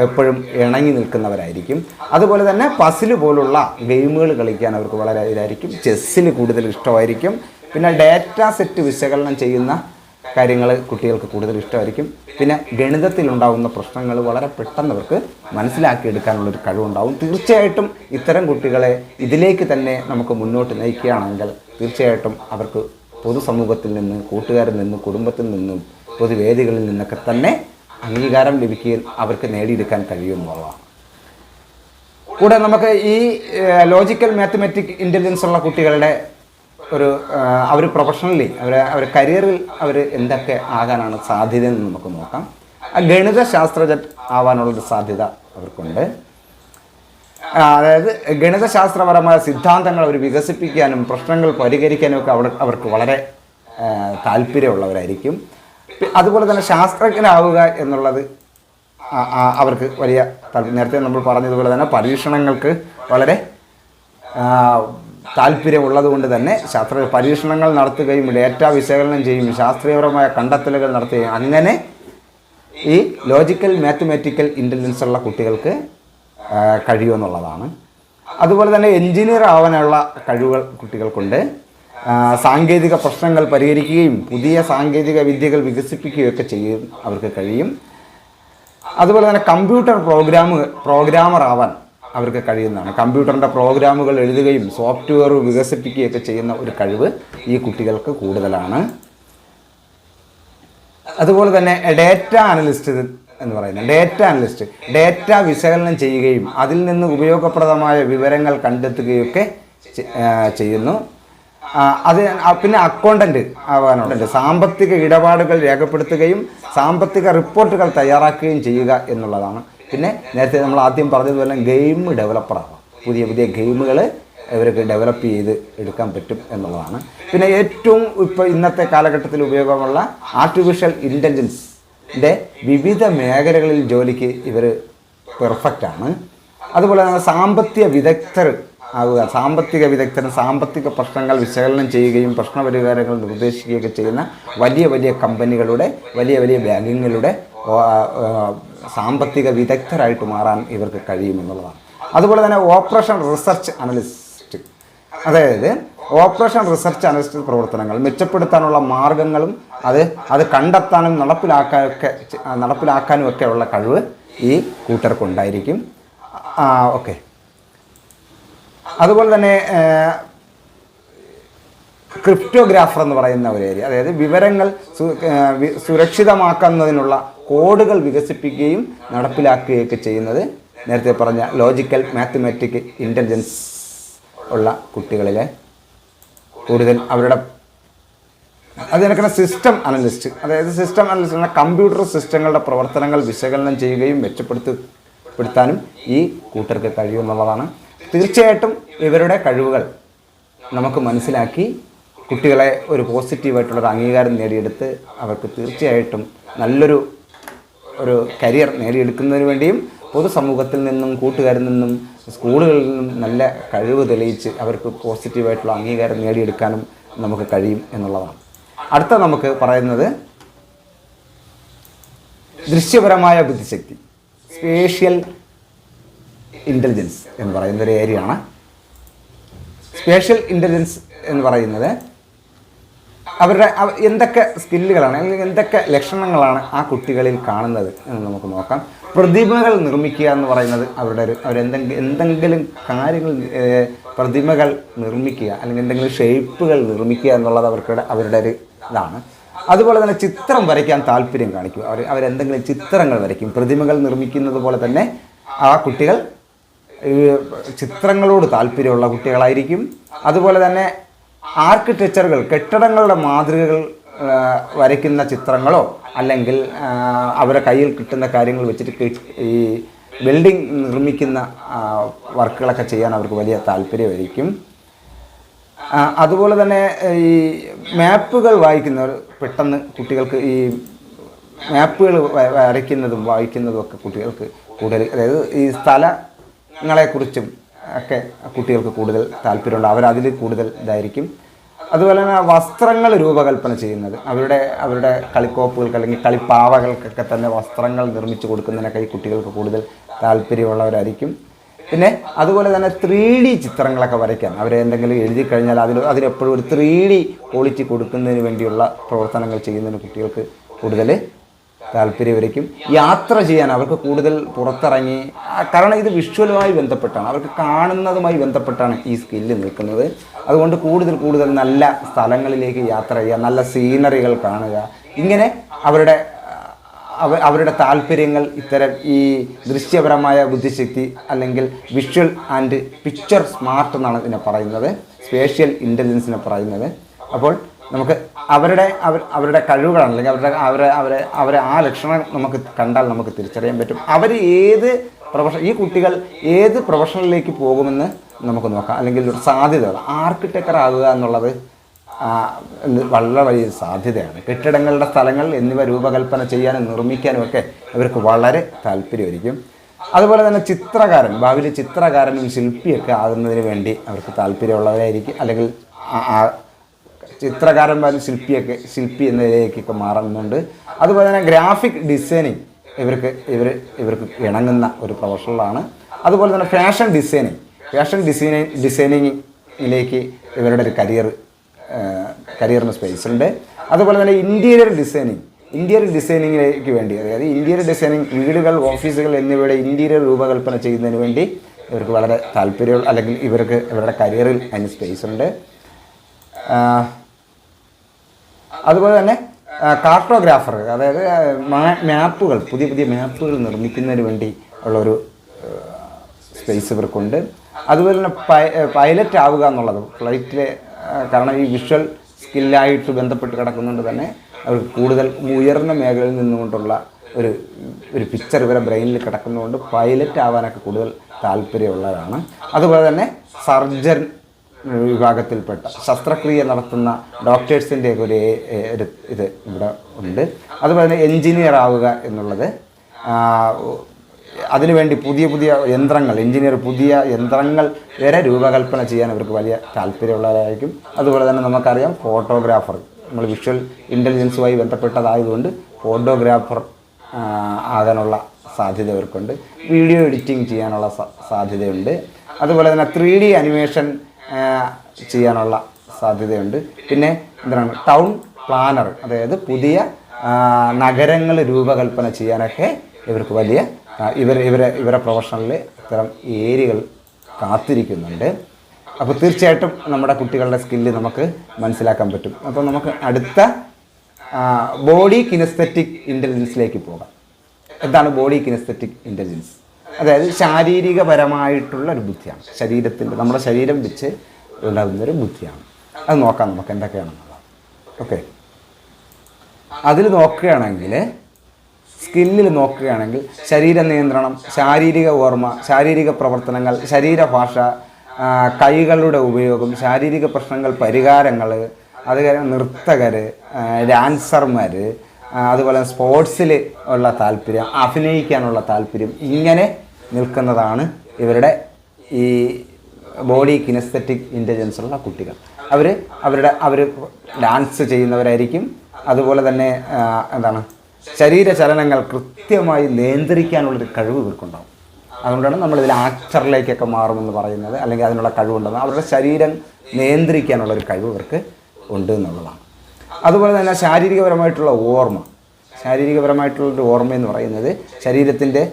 എപ്പോഴും ഇണങ്ങി നിൽക്കുന്നവരായിരിക്കും. അതുപോലെ തന്നെ പസിൽ പോലുള്ള ഗെയിമുകൾ കളിക്കാൻ അവർക്ക് വളരെ ഇതായിരിക്കും. ചെസ്സിൽ കൂടുതൽ ഇഷ്ടമായിരിക്കും. പിന്നെ ഡാറ്റ സെറ്റ് വിശകലനം ചെയ്യുന്ന കാര്യങ്ങൾ കുട്ടികൾക്ക് കൂടുതൽ ഇഷ്ടമായിരിക്കും. പിന്നെ ഗണിതത്തിലുണ്ടാകുന്ന പ്രശ്നങ്ങൾ വളരെ പെട്ടെന്ന് അവർക്ക് മനസ്സിലാക്കിയെടുക്കാനുള്ളൊരു കഴിവുണ്ടാവും. തീർച്ചയായിട്ടും ഇത്തരം കുട്ടികളെ ഇതിലേക്ക് തന്നെ നമുക്ക് മുന്നോട്ട് നയിക്കുകയാണെങ്കിൽ തീർച്ചയായിട്ടും അവർക്ക് പൊതുസമൂഹത്തിൽ നിന്ന്, കൂട്ടുകാരിൽ നിന്ന്, കുടുംബത്തിൽ നിന്നും, പൊതുവേദികളിൽ നിന്നൊക്കെ തന്നെ അംഗീകാരം ലഭിക്കുകയും അവർക്ക് നേടിയെടുക്കാൻ കഴിയുമെന്നുള്ളതാണ്. കൂടെ നമുക്ക് ഈ ലോജിക്കൽ മാത്തമാറ്റിക് ഇൻ്റലിജൻസ് ഉള്ള കുട്ടികളുടെ അവർ പ്രൊഫഷണലി അവർ കരിയറിൽ അവർ എന്തൊക്കെ ആകാനാണ് സാധ്യതയെന്ന് നമുക്ക് നോക്കാം. ഗണിത ശാസ്ത്രജ്ഞൻ ആവാനുള്ളൊരു സാധ്യത അവർക്കുണ്ട്. അതായത് ഗണിതശാസ്ത്രപരമായ സിദ്ധാന്തങ്ങൾ അവർ വികസിപ്പിക്കാനും പ്രശ്നങ്ങൾ പരിഹരിക്കാനും ഒക്കെ അവർക്ക് വളരെ താല്പര്യമുള്ളവരായിരിക്കും. അതുപോലെ തന്നെ ശാസ്ത്രജ്ഞനാവുക എന്നുള്ളത് അവർക്ക് വലിയ നേരത്തെ നമ്മൾ പറഞ്ഞതുപോലെ തന്നെ പരീക്ഷണങ്ങൾക്ക് വളരെ താല്പര്യമുള്ളത് കൊണ്ട് തന്നെ പരീക്ഷണങ്ങൾ നടത്തുകയും ഡേറ്റ വിശകലനം ചെയ്യും, ശാസ്ത്രീയപരമായ കണ്ടെത്തലുകൾ നടത്തുകയും അങ്ങനെ ഈ ലോജിക്കൽ മാത്തമാറ്റിക്കൽ ഇൻ്റലിജൻസ് ഉള്ള കുട്ടികൾക്ക് കഴിയുമെന്നുള്ളതാണ്. അതുപോലെ തന്നെ എൻജിനീയർ ആവാനുള്ള കഴിവുകൾ കുട്ടികൾക്കുണ്ട്. സാങ്കേതിക പ്രശ്നങ്ങൾ പരിഹരിക്കുകയും പുതിയ സാങ്കേതിക വിദ്യകൾ വികസിപ്പിക്കുകയൊക്കെ ചെയ്യും അവർക്ക് കഴിയും. അതുപോലെ തന്നെ കമ്പ്യൂട്ടർ പ്രോഗ്രാമർ ആവാൻ അവർക്ക് കഴിയുന്നതാണ്. കമ്പ്യൂട്ടറിൻ്റെ പ്രോഗ്രാമുകൾ എഴുതുകയും സോഫ്റ്റ്വെയർ വികസിപ്പിക്കുകയൊക്കെ ചെയ്യുന്ന ഒരു കഴിവ് ഈ കുട്ടികൾക്ക് കൂടുതലാണ്. അതുപോലെ തന്നെ ഡേറ്റ അനലിസ്റ്റ് എന്ന് പറയുന്നത് ഡേറ്റ വിശകലനം ചെയ്യുകയും അതിൽ നിന്ന് ഉപയോഗപ്രദമായ വിവരങ്ങൾ കണ്ടെത്തുകയൊക്കെ ചെയ്യുന്നു. പിന്നെ അക്കൗണ്ടൻറ്റ് ആവാനുണ്ട്. സാമ്പത്തിക ഇടപാടുകൾ രേഖപ്പെടുത്തുകയും സാമ്പത്തിക റിപ്പോർട്ടുകൾ തയ്യാറാക്കുകയും ചെയ്യുക എന്നുള്ളതാണ്. പിന്നെ നേരത്തെ നമ്മൾ ആദ്യം പറഞ്ഞതുപോലെ ഗെയിം ഡെവലപ്പറാവാം. പുതിയ ഗെയിമുകൾ ഇവർക്ക് ഡെവലപ്പ് ചെയ്ത് എടുക്കാൻ പറ്റും എന്നുള്ളതാണ്. പിന്നെ ഏറ്റവും ഇപ്പോൾ ഇന്നത്തെ കാലഘട്ടത്തിൽ ഉപയോഗമുള്ള ആർട്ടിഫിഷ്യൽ ഇൻ്റലിജൻസിൻ്റെ വിവിധ മേഖലകളിൽ ജോലിക്ക് ഇവർ പെർഫെക്റ്റാണ്. അതുപോലെ തന്നെ സാമ്പത്തിക വിദഗ്ധരും സാമ്പത്തിക പ്രശ്നങ്ങൾ വിശകലനം ചെയ്യുകയും പ്രശ്നപരിഹാരങ്ങൾ നിർദ്ദേശിക്കുകയൊക്കെ ചെയ്യുന്ന വലിയ കമ്പനികളുടെ വലിയ ബാങ്കിങ്ങളുടെ സാമ്പത്തിക വിദഗ്ധരായിട്ട് മാറാൻ ഇവർക്ക് കഴിയുമെന്നുള്ളതാണ്. അതുപോലെ തന്നെ ഓപ്പറേഷൻ റിസർച്ച് അനലിസ്റ്റ് പ്രവർത്തനങ്ങൾ മെച്ചപ്പെടുത്താനുള്ള മാർഗങ്ങളും അത് കണ്ടെത്താനും നടപ്പിലാക്കാനും ഒക്കെ ഉള്ള കഴിവ് ഈ കൂട്ടർക്കുണ്ടായിരിക്കും. ഓക്കെ. അതുപോലെ തന്നെ ക്രിപ്റ്റോഗ്രാഫർ എന്ന് പറയുന്ന ഒരു ഏരിയ, അതായത് വിവരങ്ങൾ സുരക്ഷിതമാക്കുന്നതിനുള്ള കോഡുകൾ വികസിപ്പിക്കുകയും നടപ്പിലാക്കുകയൊക്കെ ചെയ്യുന്നത് നേരത്തെ പറഞ്ഞ ലോജിക്കൽ മാത്തമാറ്റിക് ഇൻ്റലിജൻസ് ഉള്ള കുട്ടികളിലെ കൂടുതൽ അവരുടെ അതിനൊക്കെ സിസ്റ്റം അനലിസ്റ്റ്, അതായത് സിസ്റ്റം അനലിസ്റ്റ് എന്ന കമ്പ്യൂട്ടർ സിസ്റ്റങ്ങളുടെ പ്രവർത്തനങ്ങൾ വിശകലനം ചെയ്യുകയും മെച്ചപ്പെടുത്താനും ഈ കൂട്ടർക്ക് കഴിയുമെന്നുള്ളതാണ്. തീർച്ചയായിട്ടും ഇവരുടെ കഴിവുകൾ നമുക്ക് മനസ്സിലാക്കി കുട്ടികളെ ഒരു പോസിറ്റീവായിട്ടുള്ളൊരു അംഗീകാരം നേടിയെടുത്ത് അവർക്ക് തീർച്ചയായിട്ടും നല്ലൊരു കരിയർ നേടിയെടുക്കുന്നതിന് വേണ്ടിയും പൊതുസമൂഹത്തിൽ നിന്നും കൂട്ടുകാരിൽ നിന്നും സ്കൂളുകളിൽ നിന്നും നല്ല കഴിവ് തെളിയിച്ച് അവർക്ക് പോസിറ്റീവായിട്ടുള്ള അംഗീകാരം നേടിയെടുക്കാനും നമുക്ക് കഴിയും എന്നുള്ളതാണ്. അടുത്ത നമുക്ക് പറയുന്നത് ദൃശ്യപരമായ ബുദ്ധിശക്തി, സ്പേഷ്യൽ ഇൻ്റലിജൻസ് എന്ന് പറയുന്നൊരു ഏരിയയാണ്. സ്പേഷ്യൽ ഇൻ്റലിജൻസ് എന്ന് പറയുന്നത് അവരുടെ എന്തൊക്കെ സ്കില്ലുകളാണ് അല്ലെങ്കിൽ എന്തൊക്കെ ലക്ഷണങ്ങളാണ് ആ കുട്ടികളിൽ കാണുന്നത് എന്ന് നമുക്ക് നോക്കാം. പ്രതിമകൾ നിർമ്മിക്കുക എന്ന് പറയുന്നത് അവരെന്തെങ്കിലും കാര്യങ്ങൾ പ്രതിമകൾ നിർമ്മിക്കുക അല്ലെങ്കിൽ എന്തെങ്കിലും ഷേപ്പുകൾ നിർമ്മിക്കുക എന്നുള്ളത് അവരുടെ ഒരു ഇതാണ്. അതുപോലെ തന്നെ ചിത്രം വരയ്ക്കാൻ താല്പര്യം കാണിക്കുക. അവരെന്തെങ്കിലും ചിത്രങ്ങൾ വരയ്ക്കും. പ്രതിമകൾ നിർമ്മിക്കുന്നത് പോലെ തന്നെ ആ കുട്ടികൾ ചിത്രങ്ങളോട് താല്പര്യമുള്ള കുട്ടികളായിരിക്കും. അതുപോലെ തന്നെ ആർക്കിടെക്ചറുകൾ, കെട്ടിടങ്ങളുടെ മാതൃകകൾ വരയ്ക്കുന്ന ചിത്രങ്ങളോ അല്ലെങ്കിൽ അവരുടെ കയ്യിൽ കിട്ടുന്ന കാര്യങ്ങൾ വെച്ചിട്ട് ഈ ബിൽഡിംഗ് നിർമ്മിക്കുന്ന വർക്കുകളൊക്കെ ചെയ്യാൻ അവർക്ക് വലിയ താല്പര്യമായിരിക്കും. അതുപോലെ തന്നെ ഈ മാപ്പുകൾ വായിക്കുന്നവർ പെട്ടെന്ന് കുട്ടികൾക്ക് ഈ മാപ്പുകൾ വരയ്ക്കുന്നതും വായിക്കുന്നതും ഒക്കെ കുട്ടികൾക്ക് കൂടുതൽ, അതായത് ഈ സ്ഥലങ്ങളെക്കുറിച്ചും ഒക്കെ കുട്ടികൾക്ക് കൂടുതൽ താല്പര്യമുണ്ട്. അവരതിൽ കൂടുതൽ ഇതായിരിക്കും. അതുപോലെ തന്നെ വസ്ത്രങ്ങൾ രൂപകൽപ്പന ചെയ്യുന്നത്, അവരുടെ കളിക്കോപ്പുകൾക്ക് അല്ലെങ്കിൽ കളിപ്പാവകൾക്കൊക്കെ തന്നെ വസ്ത്രങ്ങൾ നിർമ്മിച്ച് കൊടുക്കുന്നതിനൊക്കെ ഈ കുട്ടികൾക്ക് കൂടുതൽ താല്പര്യമുള്ളവരായിരിക്കും. പിന്നെ അതുപോലെ തന്നെ 3D ചിത്രങ്ങളൊക്കെ വരയ്ക്കാൻ അവരെന്തെങ്കിലും എഴുതി കഴിഞ്ഞാൽ അതിനെപ്പോഴും ഒരു 3D ക്വാളിറ്റി കൊടുക്കുന്നതിന് വേണ്ടിയുള്ള പ്രവർത്തനങ്ങൾ ചെയ്യുന്നതിന് കുട്ടികൾക്ക് കൂടുതൽ താല്പര്യമായിരിക്കും. യാത്ര ചെയ്യാൻ അവർക്ക് കൂടുതൽ പുറത്തിറങ്ങി, കാരണം ഇത് വിഷ്വലുമായി ബന്ധപ്പെട്ടാണ്, അവർക്ക് കാണുന്നതുമായി ബന്ധപ്പെട്ടാണ് ഈ സ്കില്ല് നിൽക്കുന്നത്. അതുകൊണ്ട് കൂടുതൽ നല്ല സ്ഥലങ്ങളിലേക്ക് യാത്ര ചെയ്യുക, നല്ല സീനറികൾ കാണുക, ഇങ്ങനെ അവരുടെ താല്പര്യങ്ങൾ ഇത്തരം ഈ ദൃശ്യപരമായ ബുദ്ധിശക്തി അല്ലെങ്കിൽ വിഷ്വൽ ആൻഡ് പിക്ചർ സ്മാർട്ട് എന്നാണ് ഇതിനെ പറയുന്നത്, സ്പേഷ്യൽ ഇൻ്റലിജൻസിനെ പറയുന്നത്. അപ്പോൾ നമുക്ക് അവരുടെ കഴിവുകളാണ് അല്ലെങ്കിൽ അവരെ ആ ലക്ഷണം നമുക്ക് കണ്ടാൽ നമുക്ക് തിരിച്ചറിയാൻ പറ്റും. ഈ കുട്ടികൾ ഏത് പ്രൊഫഷനിലേക്ക് പോകുമെന്ന് നമുക്ക് നോക്കാം. അല്ലെങ്കിൽ ഒരു സാധ്യതകൾ, ആർക്കിടെക്ചർ ആകുക എന്നുള്ളത് വളരെ വലിയ സാധ്യതയാണ്. കെട്ടിടങ്ങളുടെ സ്ഥലങ്ങൾ എന്നിവ രൂപകൽപ്പന ചെയ്യാനും നിർമ്മിക്കാനും ഒക്കെ ഇവർക്ക് വളരെ താല്പര്യമായിരിക്കും. അതുപോലെ തന്നെ ചിത്രകാരൻ, ഭാവിയിൽ ചിത്രകാരനും ശില്പിയൊക്കെ ആകുന്നതിന് വേണ്ടി അവർക്ക് താല്പര്യമുള്ളവരായിരിക്കും. അല്ലെങ്കിൽ ചിത്രകാരന്മാരും ശില്പി എന്നതിലേക്കൊക്കെ മാറുന്നുണ്ട്. അതുപോലെ തന്നെ ഗ്രാഫിക് ഡിസൈനിങ് ഇവർക്ക് ഇണങ്ങുന്ന ഒരു പ്രൊഫഷണലാണ്. അതുപോലെ തന്നെ ഫാഷൻ ഡിസൈനിങ്ങിലേക്ക് ഇവരുടെ ഒരു കരിയറിന് സ്പേസ് ഉണ്ട്. അതുപോലെ തന്നെ ഇൻറ്റീരിയർ ഡിസൈനിങ്ങിലേക്ക് വേണ്ടി, അതായത് ഇൻറ്റീരിയർ ഡിസൈനിങ്, വീടുകൾ, ഓഫീസുകൾ എന്നിവയുടെ ഇൻറ്റീരിയർ രൂപകൽപ്പന ചെയ്യുന്നതിന് വേണ്ടി ഇവർക്ക് വളരെ താല്പര്യം, അല്ലെങ്കിൽ ഇവരുടെ കരിയറിൽ അതിന് സ്പേസ് ഉണ്ട്. അതുപോലെ തന്നെ കാർട്ടോഗ്രാഫർ, അതായത് പുതിയ മാപ്പുകൾ നിർമ്മിക്കുന്നതിന് വേണ്ടി ഉള്ളൊരു സ്പേസ് ഇവർക്കുണ്ട്. അതുപോലെ തന്നെ പൈലറ്റ് ആവുക എന്നുള്ളത്, ഫ്ലൈറ്റിലെ, കാരണം ഈ വിഷ്വൽ സ്കില്ലായിട്ട് ബന്ധപ്പെട്ട് കിടക്കുന്നുണ്ട് തന്നെ അവർക്ക് കൂടുതൽ ഉയർന്ന മേഖലയിൽ നിന്നുകൊണ്ടുള്ള ഒരു പിക്ചർ ഇവരെ ബ്രെയിനിൽ കിടക്കുന്നതുകൊണ്ട് പൈലറ്റ് ആവാനൊക്കെ കൂടുതൽ താല്പര്യമുള്ളവരാണ്. അതുപോലെ തന്നെ സർജൻ വിഭാഗത്തിൽപ്പെട്ട ശസ്ത്രക്രിയ നടത്തുന്ന ഡോക്ടേഴ്സിൻ്റെ ഒരു ഇത് ഇവിടെ ഉണ്ട്. അതുപോലെ തന്നെ എൻജിനീയർ ആവുക എന്നുള്ളത്, അതിനുവേണ്ടി പുതിയ യന്ത്രങ്ങൾ, പുതിയ യന്ത്രങ്ങൾ വരെ രൂപകൽപ്പന ചെയ്യാൻ അവർക്ക് വലിയ താല്പര്യമുള്ളവരായിരിക്കും. അതുപോലെ തന്നെ നമുക്കറിയാം ഫോട്ടോഗ്രാഫർ, നമ്മൾ വിഷ്വൽ ഇൻ്റലിജൻസുമായി ബന്ധപ്പെട്ടതായതുകൊണ്ട് ഫോട്ടോഗ്രാഫർ ആകാനുള്ള സാധ്യത അവർക്കുണ്ട്. വീഡിയോ എഡിറ്റിംഗ് ചെയ്യാനുള്ള സാധ്യതയുണ്ട്. അതുപോലെ തന്നെ 3D അനിമേഷൻ ചെയ്യാനുള്ള സാധ്യതയുണ്ട്. പിന്നെ ടൗൺ പ്ലാനർ, അതായത് പുതിയ നഗരങ്ങൾ രൂപകൽപ്പന ചെയ്യാനൊക്കെ ഇവർക്ക് വലിയ ഇവരെ പ്രൊഫഷണലിൽ ഇത്തരം ഏരിയകൾ കാത്തിരിക്കുന്നുണ്ട്. അപ്പോൾ തീർച്ചയായിട്ടും നമ്മുടെ കുട്ടികളുടെ സ്കില്ല് നമുക്ക് മനസ്സിലാക്കാൻ പറ്റും. അപ്പോൾ നമുക്ക് അടുത്ത ബോഡി കിനസ്തെറ്റിക് ഇൻ്റലിജൻസിലേക്ക് പോകാം. എന്താണ് ബോഡി കിനസ്തെറ്റിക് ഇൻ്റലിജൻസ്? അതായത് ശാരീരികപരമായിട്ടുള്ള ഒരു ബുദ്ധിയാണ്. നമ്മുടെ ശരീരം വെച്ച് ഉണ്ടാകുന്നൊരു ബുദ്ധിയാണ്. അത് നോക്കാം നമുക്ക് എന്തൊക്കെയാണെന്നുള്ളത്. ഓക്കെ, അതിൽ നോക്കുകയാണെങ്കിൽ, സ്കില്ലിൽ നോക്കുകയാണെങ്കിൽ ശരീര നിയന്ത്രണം, ശാരീരിക ഓർമ്മ, ശാരീരിക പ്രവർത്തനങ്ങൾ, ശരീരഭാഷ, കൈകളുടെ ഉപയോഗം, ശാരീരിക പ്രശ്നങ്ങൾ പരിഹാരങ്ങൾ, അതുപോലെ നൃത്തകർ, ഡാൻസർമാർ, അതുപോലെ സ്പോർട്സിൽ ഉള്ള താല്പര്യം, അഭിനയിക്കാനുള്ള താല്പര്യം, ഇങ്ങനെ നിൽക്കുന്നതാണ് ഇവരുടെ ഈ ബോഡി കിനസ്തെറ്റിക് ഇൻ്റലിജൻസ് ഉള്ള കുട്ടികൾ. അവർ ഡാൻസ് ചെയ്യുന്നവരായിരിക്കും. അതുപോലെ തന്നെ ശരീരചലനങ്ങൾ കൃത്യമായി നിയന്ത്രിക്കാനുള്ളൊരു കഴിവ് ഇവർക്കുണ്ടാവും. അതുകൊണ്ടാണ് നമ്മളിതിൽ ആക്ടറിലേക്കൊക്കെ മാറുമെന്ന് പറയുന്നത്, അല്ലെങ്കിൽ അതിനുള്ള കഴിവുണ്ടെന്ന്. അവരുടെ ശരീരം നിയന്ത്രിക്കാനുള്ളൊരു കഴിവ് ഇവർക്ക് ഉണ്ട് എന്നുള്ളതാണ്. അതുപോലെ തന്നെ ശാരീരികപരമായിട്ടുള്ളൊരു ഓർമ്മയെന്ന് പറയുന്നത് ശരീരത്തിൻ്റെ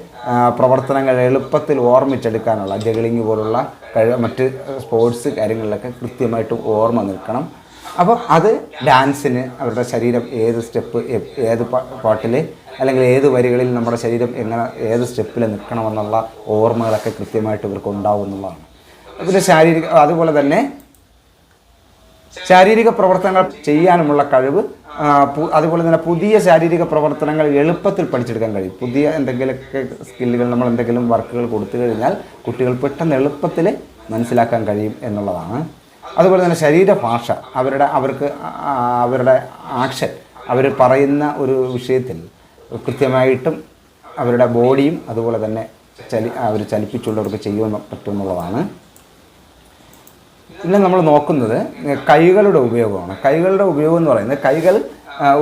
പ്രവർത്തനങ്ങൾ എളുപ്പത്തിൽ ഓർമ്മിച്ചെടുക്കാനുള്ള, ജഗ്ലിങ് പോലുള്ള മറ്റ് സ്പോർട്സ് കാര്യങ്ങളിലൊക്കെ കൃത്യമായിട്ട് ഓർമ്മ നിൽക്കണം. അപ്പോൾ അത് ഡാൻസിന് അവരുടെ ശരീരം ഏത് സ്റ്റെപ്പ്, ഏത് പാട്ടിൽ അല്ലെങ്കിൽ ഏത് വരികളിൽ നമ്മുടെ ശരീരം എങ്ങനെ ഏത് സ്റ്റെപ്പിൽ നിൽക്കണമെന്നുള്ള ഓർമ്മകളൊക്കെ കൃത്യമായിട്ട് ഇവർക്ക് ഉണ്ടാവും എന്നുള്ളതാണ്. പിന്നെ അതുപോലെ തന്നെ ശാരീരിക പ്രവർത്തനങ്ങൾ ചെയ്യാനുമുള്ള കഴിവ്, അതുപോലെ തന്നെ പുതിയ ശാരീരിക പ്രവർത്തനങ്ങൾ എളുപ്പത്തിൽ പഠിച്ചെടുക്കാൻ കഴിയും. പുതിയ എന്തെങ്കിലുമൊക്കെ സ്കില്ലുകൾ, നമ്മൾ എന്തെങ്കിലും വർക്കുകൾ കൊടുത്തു കഴിഞ്ഞാൽ കുട്ടികൾ പെട്ടെന്ന് എളുപ്പത്തിൽ മനസ്സിലാക്കാൻ കഴിയും എന്നുള്ളതാണ്. അതുപോലെ തന്നെ ശരീരഭാഷ, അവരുടെ ആക്ഷൻ, അവർ പറയുന്ന ഒരു വിഷയത്തിൽ കൃത്യമായിട്ടും അവരുടെ ബോഡിയും അതുപോലെ തന്നെ അവർ ചലിപ്പിച്ചുള്ളവർക്ക് ചെയ്യാൻ പറ്റുമെന്നുള്ളതാണ്. പിന്നെ നമ്മൾ നോക്കുന്നത് കൈകളുടെ ഉപയോഗമാണ്. കൈകളുടെ ഉപയോഗം എന്ന് പറയുന്നത് കൈകൾ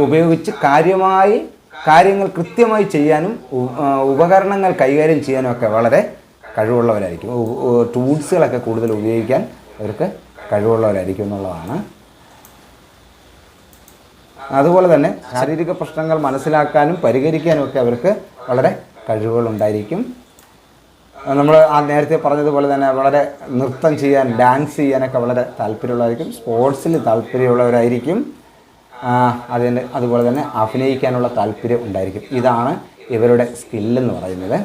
ഉപയോഗിച്ച് കാര്യങ്ങൾ കൃത്യമായി ചെയ്യാനും ഉപകരണങ്ങൾ കൈകാര്യം ചെയ്യാനും ഒക്കെ വളരെ കഴിവുള്ളവരായിരിക്കും. ടൂൾസുകളൊക്കെ കൂടുതൽ ഉപയോഗിക്കാൻ അവർക്ക് കഴിവുള്ളവരായിരിക്കും എന്നുള്ളതാണ്. അതുപോലെ തന്നെ ശാരീരിക പ്രശ്നങ്ങൾ മനസ്സിലാക്കാനും പരിഹരിക്കാനും ഒക്കെ അവർക്ക് വളരെ കഴിവുകളുണ്ടായിരിക്കും. നമ്മൾ നേരത്തെ പറഞ്ഞതുപോലെ തന്നെ വളരെ നൃത്തം ചെയ്യാൻ, ഡാൻസ് ചെയ്യാനൊക്കെ വളരെ താല്പര്യമുള്ളവരായിരിക്കും. സ്പോർട്സിൽ താല്പര്യമുള്ളവരായിരിക്കും. അതുപോലെ തന്നെ അഭിനയിക്കാനുള്ള താല്പര്യം ഉണ്ടായിരിക്കും. ഇതാണ് ഇവരുടെ സ്കില്ലെന്ന് പറയുന്നത്.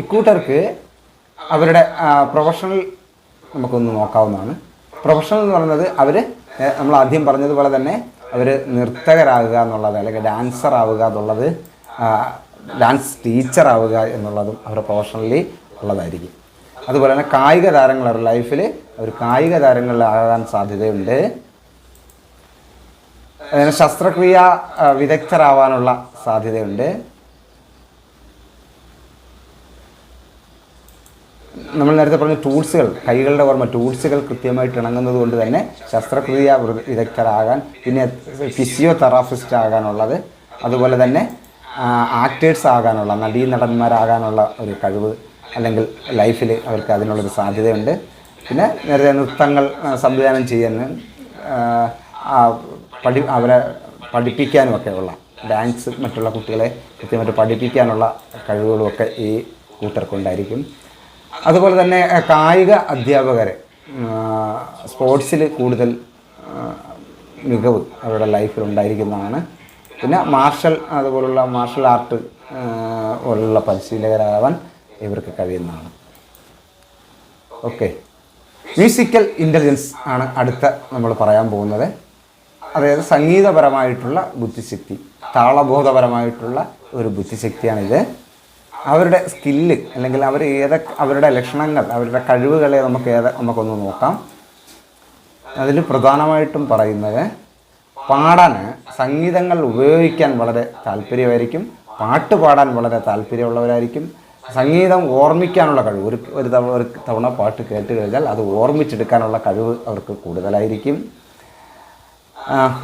ഇക്കൂട്ടർക്ക് അവരുടെ പ്രൊഫഷണൽ നമുക്കൊന്ന് നോക്കാവുന്നതാണ്. പ്രൊഫഷണൽ എന്ന് പറയുന്നത് നമ്മൾ ആദ്യം പറഞ്ഞതുപോലെ തന്നെ അവർ നൃത്തകരാകുക എന്നുള്ളത്, അല്ലെങ്കിൽ ഡാൻസർ ആവുക എന്നുള്ളത്, ഡാൻസ് ടീച്ചർ ആവുക എന്നുള്ളതും അവരുടെ പ്രൊഫഷണലി ഉള്ളതായിരിക്കും. അതുപോലെ തന്നെ കായിക താരങ്ങൾ, അവരുടെ ലൈഫിൽ അവർ കായിക താരങ്ങളിലാകാൻ സാധ്യതയുണ്ട്. അതിന് ശസ്ത്രക്രിയ വിദഗ്ധരാവാനുള്ള സാധ്യതയുണ്ട്. നമ്മൾ നേരത്തെ പറഞ്ഞ ടൂൾസുകൾ, കൈകളുടെ ഓർമ്മ, ടൂൾസുകൾ കൃത്യമായിട്ട് ഇണങ്ങുന്നത് കൊണ്ട് തന്നെ ശസ്ത്രക്രിയ വിദഗ്ധരാകാൻ, പിന്നെ ഫിസിയോതെറാപ്പിസ്റ്റ് ആകാനുള്ളത്, അതുപോലെ തന്നെ ആക്ടേഴ്സ് ആകാനുള്ള, നടന്മാരാകാനുള്ള ഒരു കഴിവ് അല്ലെങ്കിൽ ലൈഫിൽ അവർക്ക് അതിനുള്ളൊരു സാധ്യതയുണ്ട്. പിന്നെ നേരത്തെ നൃത്തങ്ങൾ സംവിധാനം ചെയ്യാൻ, അവരെ പഠിപ്പിക്കാനുമൊക്കെ ഉള്ള, ഡാൻസ് മറ്റുള്ള കുട്ടികളെ കൃത്യമായിട്ട് പഠിപ്പിക്കാനുള്ള കഴിവുകളുമൊക്കെ ഈ കൂട്ടർക്കുണ്ടായിരിക്കും. അതുപോലെ തന്നെ കായിക അധ്യാപകർ, സ്പോർട്സിൽ കൂടുതൽ മികവ് അവരുടെ ലൈഫിൽ ഉണ്ടായിരിക്കുന്നതാണ്. പിന്നെ അതുപോലുള്ള മാർഷൽ ആർട്ട് പോലുള്ള പരിശീലകരാകാൻ ഇവർക്ക് കഴിയുന്നതാണ്. ഓക്കെ, മ്യൂസിക്കൽ ഇൻ്റലിജൻസ് ആണ് അടുത്ത നമ്മൾ പറയാൻ പോകുന്നത്. അതായത് സംഗീതപരമായിട്ടുള്ള ബുദ്ധിശക്തി, താളബോധപരമായിട്ടുള്ള ഒരു ബുദ്ധിശക്തിയാണിത്. അവരുടെ സ്കില്ല് അല്ലെങ്കിൽ അവരുടെ ലക്ഷണങ്ങൾ, അവരുടെ കഴിവുകളെ നമുക്കൊന്ന് നോക്കാം. അതിൽ പ്രധാനമായിട്ടും പറയുന്നത് പാടാൻ, സംഗീതങ്ങൾ ഉപയോഗിക്കാൻ വളരെ താല്പര്യമായിരിക്കും. പാട്ട് പാടാൻ വളരെ താല്പര്യമുള്ളവരായിരിക്കും. സംഗീതം ഓർമ്മിക്കാനുള്ള കഴിവ്, ഒരു തവണ പാട്ട് കേട്ട് കഴിഞ്ഞാൽ അത് ഓർമ്മിച്ചെടുക്കാനുള്ള കഴിവ് അവർക്ക് കൂടുതലായിരിക്കും.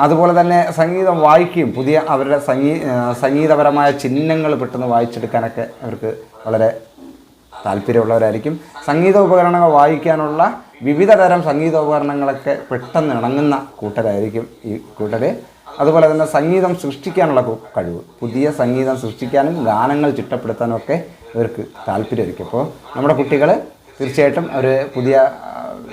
അതുപോലെ തന്നെ സംഗീതം വായിക്കുകയും അവരുടെ സംഗീതപരമായ ചിഹ്നങ്ങൾ പെട്ടെന്ന് വായിച്ചെടുക്കാനൊക്കെ അവർക്ക് വളരെ താല്പര്യമുള്ളവരായിരിക്കും. സംഗീത ഉപകരണങ്ങൾ വായിക്കാനുള്ള വിവിധ തരം സംഗീത ഉപകരണങ്ങളൊക്കെ പെട്ടെന്ന് ഇണങ്ങുന്ന കൂട്ടരായിരിക്കും ഈ കൂട്ടർ. അതുപോലെ തന്നെ സംഗീതം സൃഷ്ടിക്കാനുള്ള കഴിവ്, പുതിയ സംഗീതം സൃഷ്ടിക്കാനും ഗാനങ്ങൾ ചിട്ടപ്പെടുത്താനും ഒക്കെ ഇവർക്ക് താല്പര്യമായിരിക്കും. അപ്പോൾ നമ്മുടെ കുട്ടികൾ തീർച്ചയായിട്ടും അവർ പുതിയ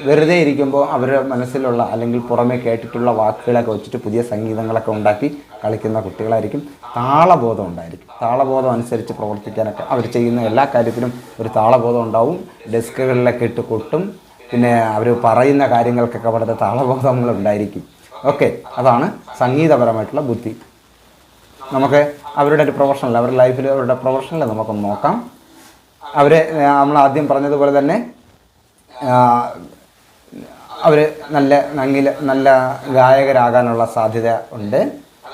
വെറുതെ ഇരിക്കുമ്പോൾ അവരുടെ മനസ്സിലുള്ള അല്ലെങ്കിൽ പുറമെ കേട്ടിട്ടുള്ള വാക്കുകളൊക്കെ വെച്ചിട്ട് പുതിയ സംഗീതങ്ങളൊക്കെ ഉണ്ടാക്കി കളിക്കുന്ന കുട്ടികളായിരിക്കും. താളബോധം ഉണ്ടായിരിക്കും. താളബോധം അനുസരിച്ച് പ്രവർത്തിക്കാനൊക്കെ അവർ ചെയ്യുന്ന എല്ലാ കാര്യത്തിലും ഒരു താളബോധം ഉണ്ടാവും. ഡെസ്കുകളിലൊക്കെ ഇട്ട് കൊട്ടും. പിന്നെ അവർ പറയുന്ന കാര്യങ്ങൾക്കൊക്കെ അവിടുത്തെ താളബോധങ്ങൾ ഉണ്ടായിരിക്കും. ഓക്കെ, അതാണ് സംഗീതപരമായിട്ടുള്ള ബുദ്ധി. നമുക്ക് അവരുടെ ഒരു പ്രൊഫഷണൽ, അവരുടെ ലൈഫിൽ അവരുടെ പ്രൊഫഷണൽ നമുക്കൊന്ന് നോക്കാം. അവർ നമ്മൾ ആദ്യം പറഞ്ഞതുപോലെ തന്നെ അവർ നല്ല ഗായകരാകാനുള്ള സാധ്യത ഉണ്ട്.